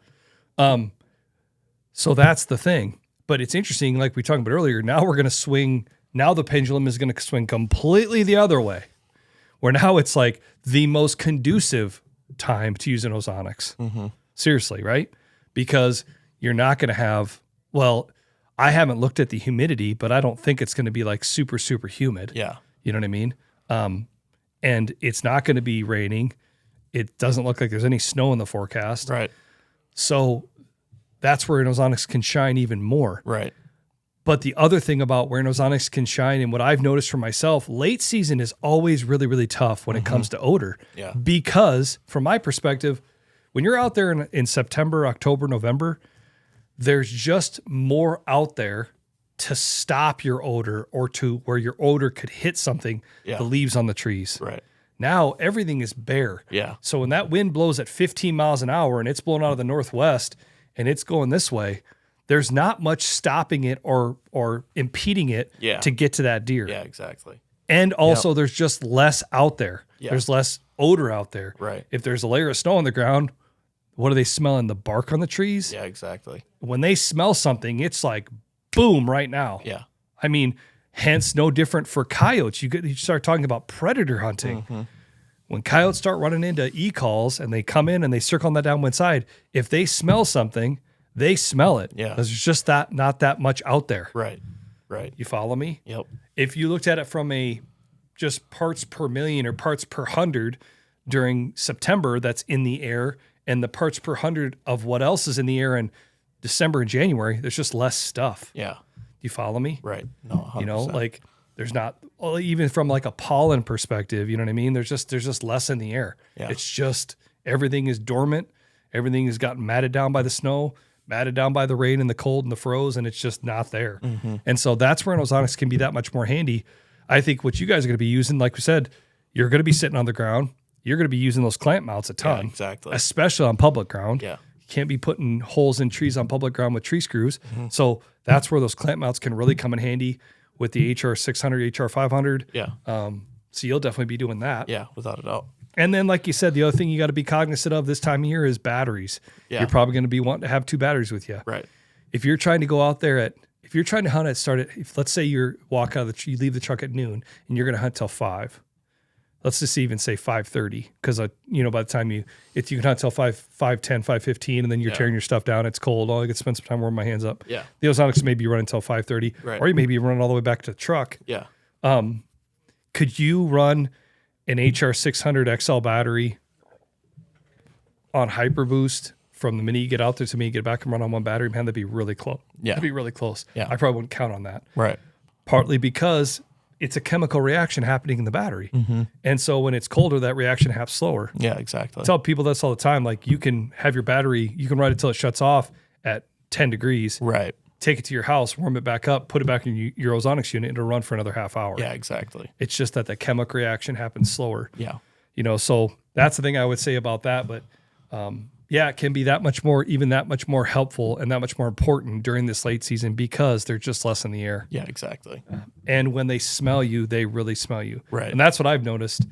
So that's the thing. But it's interesting, like we talked about earlier, now we're going to swing, now the pendulum is going to swing completely the other way, where now it's like the most conducive time to use an ozonics. Seriously, right? Because you're not going to have, well, I haven't looked at the humidity, but I don't think it's going to be like super, super humid. yeah, You know what I mean? And it's not going to be raining. It doesn't look like there's any snow in the forecast. right, So that's where an ozonics can shine even more. right. But the other thing about where an ozonics can shine, and what I've noticed for myself, late season is always really, really tough when it comes to odor. Yeah. Because from my perspective, when you're out there in September, October, November, there's just more out there to stop your odor or to where your odor could hit something, Yeah. the leaves on the trees. Right. Now everything is bare. Yeah. So when that wind blows at 15 miles an hour and it's blowing out of the northwest and it's going this way, there's not much stopping it or impeding it Yeah. to get to that deer. Yeah, exactly. And also there's just less out there. Yeah. There's less odor out there. Right. If there's a layer of snow on the ground, what are they smelling? The bark on the trees? Yeah, exactly. When they smell something, it's like boom right now. Yeah. I mean, hence no different for coyotes. You start talking about predator hunting. When coyotes start running into e-calls and they come in and they circle on that downwind side, if they smell something, they smell it. Yeah. There's just not that much out there. Right. Right. You follow me? Yep. If you looked at it from a just parts per million or parts per 100 during September that's in the air and the parts per 100 of what else is in the air in December and January, there's just less stuff. Yeah. You follow me? Right. No, 100%. You know, like there's not, well, even from like a pollen perspective, you know what I mean? There's just less in the air. Yeah. It's just everything is dormant. Everything has gotten matted down by the snow, matted down by the rain and the cold and the froze, and it's just not there. And so that's where an ozonics can be that much more handy. I think what you guys are going to be using, like we said, you're going to be sitting on the ground. You're going to be using those clamp mounts a ton, Yeah, exactly. especially on public ground. Yeah. You can't be putting holes in trees on public ground with tree screws. So that's where those clamp mounts can really come in handy with the HR 600, HR 500. Yeah. So you'll definitely be doing that. Yeah, without a doubt. And then, like you said, the other thing you got to be cognizant of this time of year is batteries. Yeah. You're probably going to be wanting to have 2 batteries with you. Right. If you're trying to go out there if you're trying to hunt if let's say you you leave the truck at noon and you're going to hunt till 5. Let's just even say 5:30, because by the time you can hunt till 5:10, 5:15, and then you're tearing your stuff down. It's cold. Oh, I could spend some time warming my hands up. Yeah. The ozonics maybe you run until 5:30, Right. or you maybe run all the way back to the truck. Yeah. Could you run an HR 600 XL battery on hyper boost from the minute you get out there to me, get back and run on one battery? Man, that'd be really close. Yeah. That'd be really close. Yeah. I probably wouldn't count on that. Right. Partly because it's a chemical reaction happening in the battery. And so when it's colder, that reaction happens slower. Yeah, exactly. I tell people this all the time. Like, you can have your battery, you can ride it till it shuts off at 10 degrees, Right. take it to your house, warm it back up, put it back in your ozonics unit, and it'll run for another half hour. Yeah, exactly. It's just that the chemical reaction happens slower. Yeah. So that's the thing I would say about that. But it can be that much more helpful and that much more important during this late season because they're just less in the air. Yeah, exactly. And when they smell you, they really smell you. Right. And that's what I've noticed.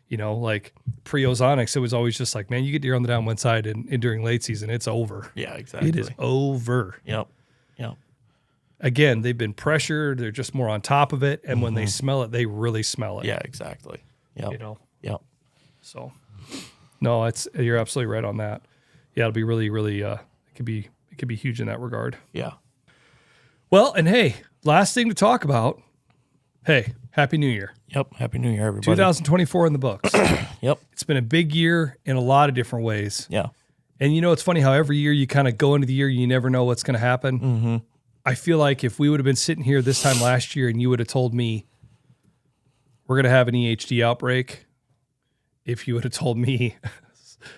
Like pre-ozonics, it was always just like, man, you get deer on the downwind side, and during late season, it's over. Yeah, exactly. It is over. Yep. Yep. Again, they've been pressured. They're just more on top of it. And when they smell it, they really smell it. Yeah, exactly. Yep. Yep. So, no, you're absolutely right on that. Yeah, it'll be really, really, it could be huge in that regard. Yeah. Well, and hey, last thing to talk about. Hey, Happy New Year. Yep. Happy New Year, everybody. 2024 in the books. Yep. It's been a big year in a lot of different ways. Yeah. And it's funny how every year you kind of go into the year, you never know what's going to happen. Mm-hmm. I feel like if we would have been sitting here this time last year and you would have told me we're going to have an EHD outbreak, if you would have told me,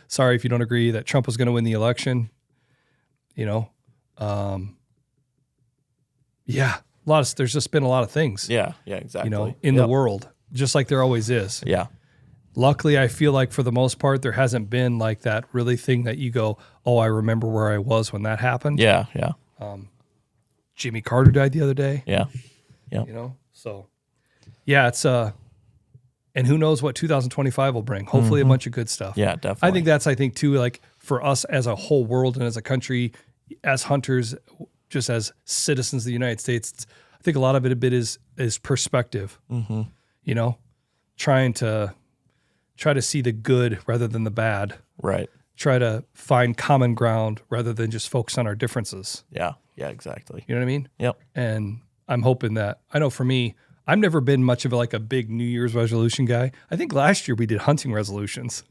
sorry if you don't agree, that Trump was going to win the election, there's just been a lot of things, Yeah. Yeah, exactly. in the world, just like there always is. Yeah. Luckily, I feel like for the most part, there hasn't been like that really thing that you go, oh, I remember where I was when that happened. Yeah. Yeah. Jimmy Carter died the other day. Yeah. Yeah. So yeah, it's and who knows what 2025 will bring. Hopefully a bunch of good stuff. Yeah, definitely. I think too, like for us as a whole world and as a country, as hunters, just as citizens of the United States, I think a lot of it is perspective. Try to see the good rather than the bad. Right. Try to find common ground rather than just focus on our differences. Yeah. Yeah, exactly. You know what I mean? Yep. And I'm hoping that, I know for me, I've never been much of a big New Year's resolution guy. I think last year we did hunting resolutions.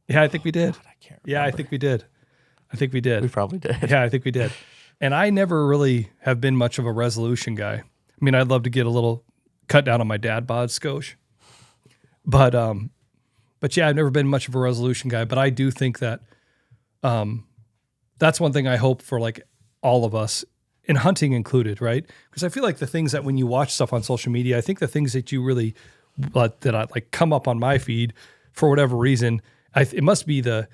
Yeah, I think we did. God, I can't remember. Yeah, I think we did. We probably did. Yeah, I think we did. And I never really have been much of a resolution guy. I mean, I'd love to get a little cut down on my dad bod skosh. But yeah, I've never been much of a resolution guy. But I do think that that's one thing I hope for all of us, and hunting included, right? Because I feel like the things that when you watch stuff on social media, I think the things that you really that I come up on my feed for whatever reason, it must be the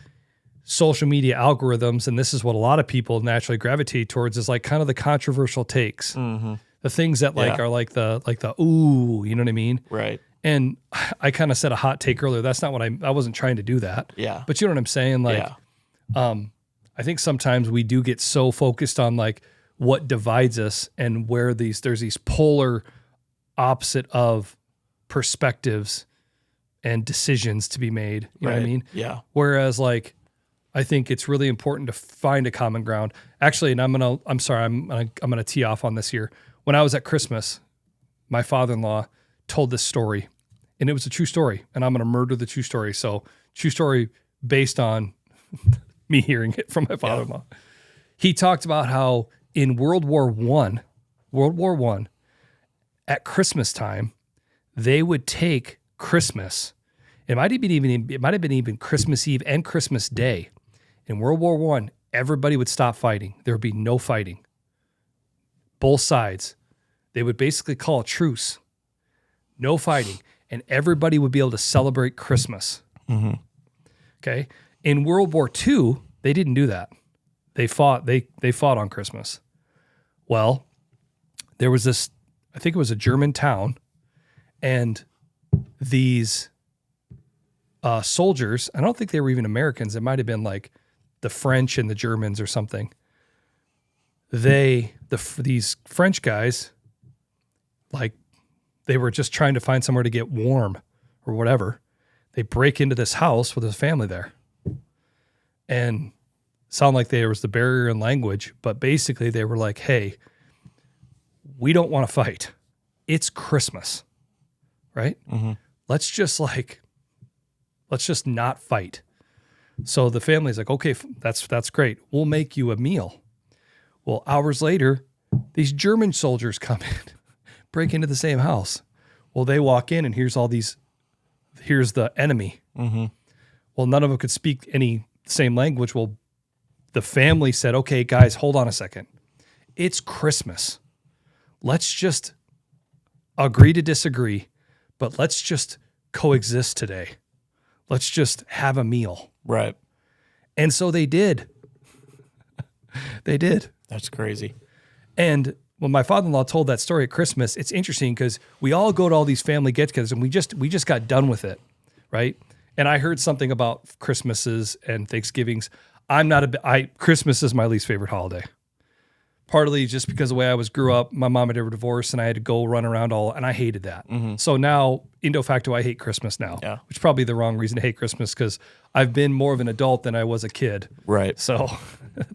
social media algorithms, and this is what a lot of people naturally gravitate towards, is kind of the controversial takes, the things that are like the ooh, you know what I mean? Right. And I kind of said a hot take earlier. That's not what I wasn't trying to do that. Yeah. But you know what I'm saying? I think sometimes we do get so focused on what divides us and where there's these polar opposite of perspectives and decisions to be made. You know what I mean? Yeah. Whereas I think it's really important to find a common ground. Actually, and I'm gonna tee off on this here. When I was at Christmas, my father-in-law told this story, and it was a true story, and I'm gonna murder the true story. So true story based on me hearing it from my father-in-law. He talked about how in World War I, at Christmas time, they would take Christmas. It might have been even Christmas Eve and Christmas Day. In World War I, everybody would stop fighting. There would be no fighting. Both sides. They would basically call a truce. No fighting. And everybody would be able to celebrate Christmas. Mm-hmm. Okay? In World War II, they didn't do that. They fought on Christmas. Well, there was this, I think it was a German town, and these soldiers, I don't think they were even Americans. It might have been like the French and the Germans or something. These French guys, like they were just trying to find somewhere to get warm or whatever. They break into this house with his family there. And sound like there was the barrier in language, but basically they were like, hey, we don't want to fight. It's Christmas, right? Mm-hmm. Let's just not fight. So the family's like, okay, that's great. We'll make you a meal. Well, hours later, these German soldiers come in, break into the same house. Well, they walk in and here's the enemy. Mm-hmm. Well, none of them could speak any same language. Well, the family said, okay, guys, hold on a second. It's Christmas. Let's just agree to disagree, but let's just coexist today. Let's just have a meal. Right. And so they did. They did. That's crazy. And when my father-in-law told that story at Christmas, it's interesting because we all go to all these family get-togethers and we just got done with it, right? And I heard something about Christmases and Thanksgivings. Christmas is my least favorite holiday. Partly just because of the way I grew up, my mom had ever divorced and I had to go run around and I hated that. Mm-hmm. So now, indo facto, I hate Christmas now, which is probably the wrong reason to hate Christmas because I've been more of an adult than I was a kid. Right. So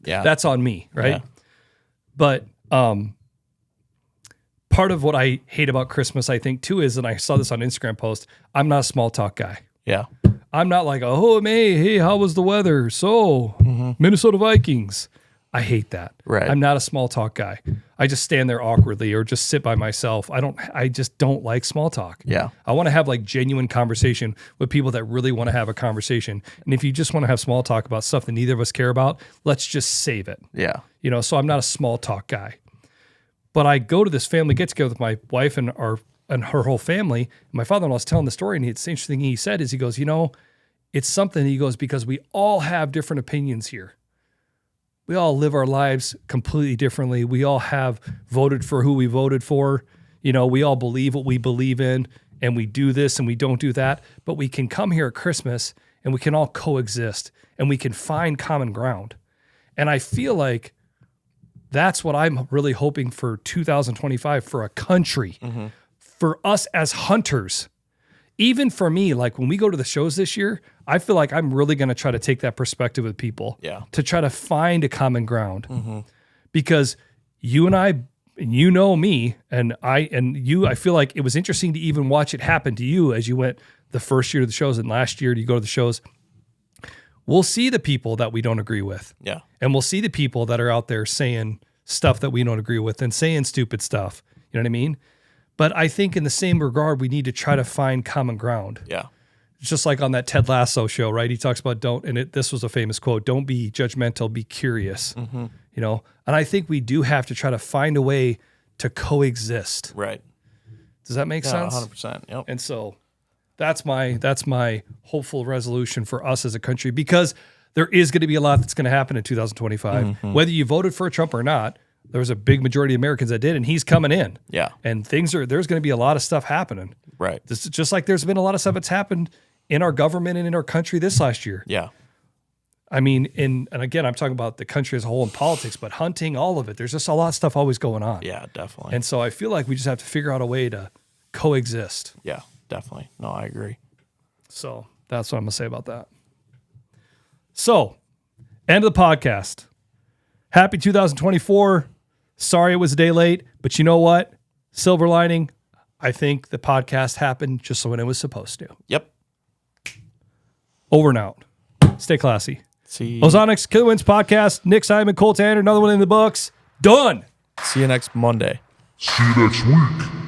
that's on me, right? Yeah. But part of what I hate about Christmas, I think, too, is, and I saw this on Instagram post, I'm not a small talk guy. Yeah. I'm not like, oh, hey, how was the weather? So, Minnesota Vikings. I hate that. Right. I'm not a small talk guy. I just stand there awkwardly or just sit by myself. I just don't like small talk. Yeah. I want to have like genuine conversation with people that really want to have a conversation. And if you just want to have small talk about stuff that neither of us care about, let's just save it. Yeah. So I'm not a small talk guy. But I go to this family get-together with my wife and her whole family. My father-in-law was telling the story, and it's interesting he said is he goes, it's something, he goes, because we all have different opinions here. We all live our lives completely differently. We all have voted for who we voted for. We all believe what we believe in, and we do this and we don't do that. But we can come here at Christmas and we can all coexist and we can find common ground. And I feel like that's what I'm really hoping for 2025 for a country, for us as hunters. Even for me, like when we go to the shows this year, I feel like I'm really going to try to take that perspective with people to try to find a common ground. Mm-hmm. Because you and I, and me, and I feel like it was interesting to even watch it happen to you as you went the first year to the shows and last year you go to the shows. We'll see the people that we don't agree with. Yeah. And we'll see the people that are out there saying stuff that we don't agree with and saying stupid stuff. You know what I mean? But I think in the same regard, we need to try to find common ground. Yeah. It's just like on that Ted Lasso show, right? He talks about this was a famous quote, don't be judgmental, be curious. Mm-hmm. And I think we do have to try to find a way to coexist. Right. Does that make sense? 100%. Yep. And so that's my hopeful resolution for us as a country, because there is going to be a lot that's going to happen in 2025. Mm-hmm. Whether you voted for Trump or not, there was a big majority of Americans that did, and he's coming in. Yeah. And there's going to be a lot of stuff happening. Right. This is just like there's been a lot of stuff that's happened in our government and in our country this last year. Yeah. I mean, and again, I'm talking about the country as a whole in politics, but hunting, all of it. There's just a lot of stuff always going on. Yeah, definitely. And so I feel like we just have to figure out a way to coexist. Yeah, definitely. No, I agree. So that's what I'm going to say about that. So, end of the podcast. Happy 2024. Sorry it was a day late, but you know what? Silver lining, I think the podcast happened just when it was supposed to. Yep. Over and out. Stay classy. See. Ozonics, Killerwinds podcast. Nick Simon, Cole Tanner, another one in the books. Done. See you next Monday. See you next week.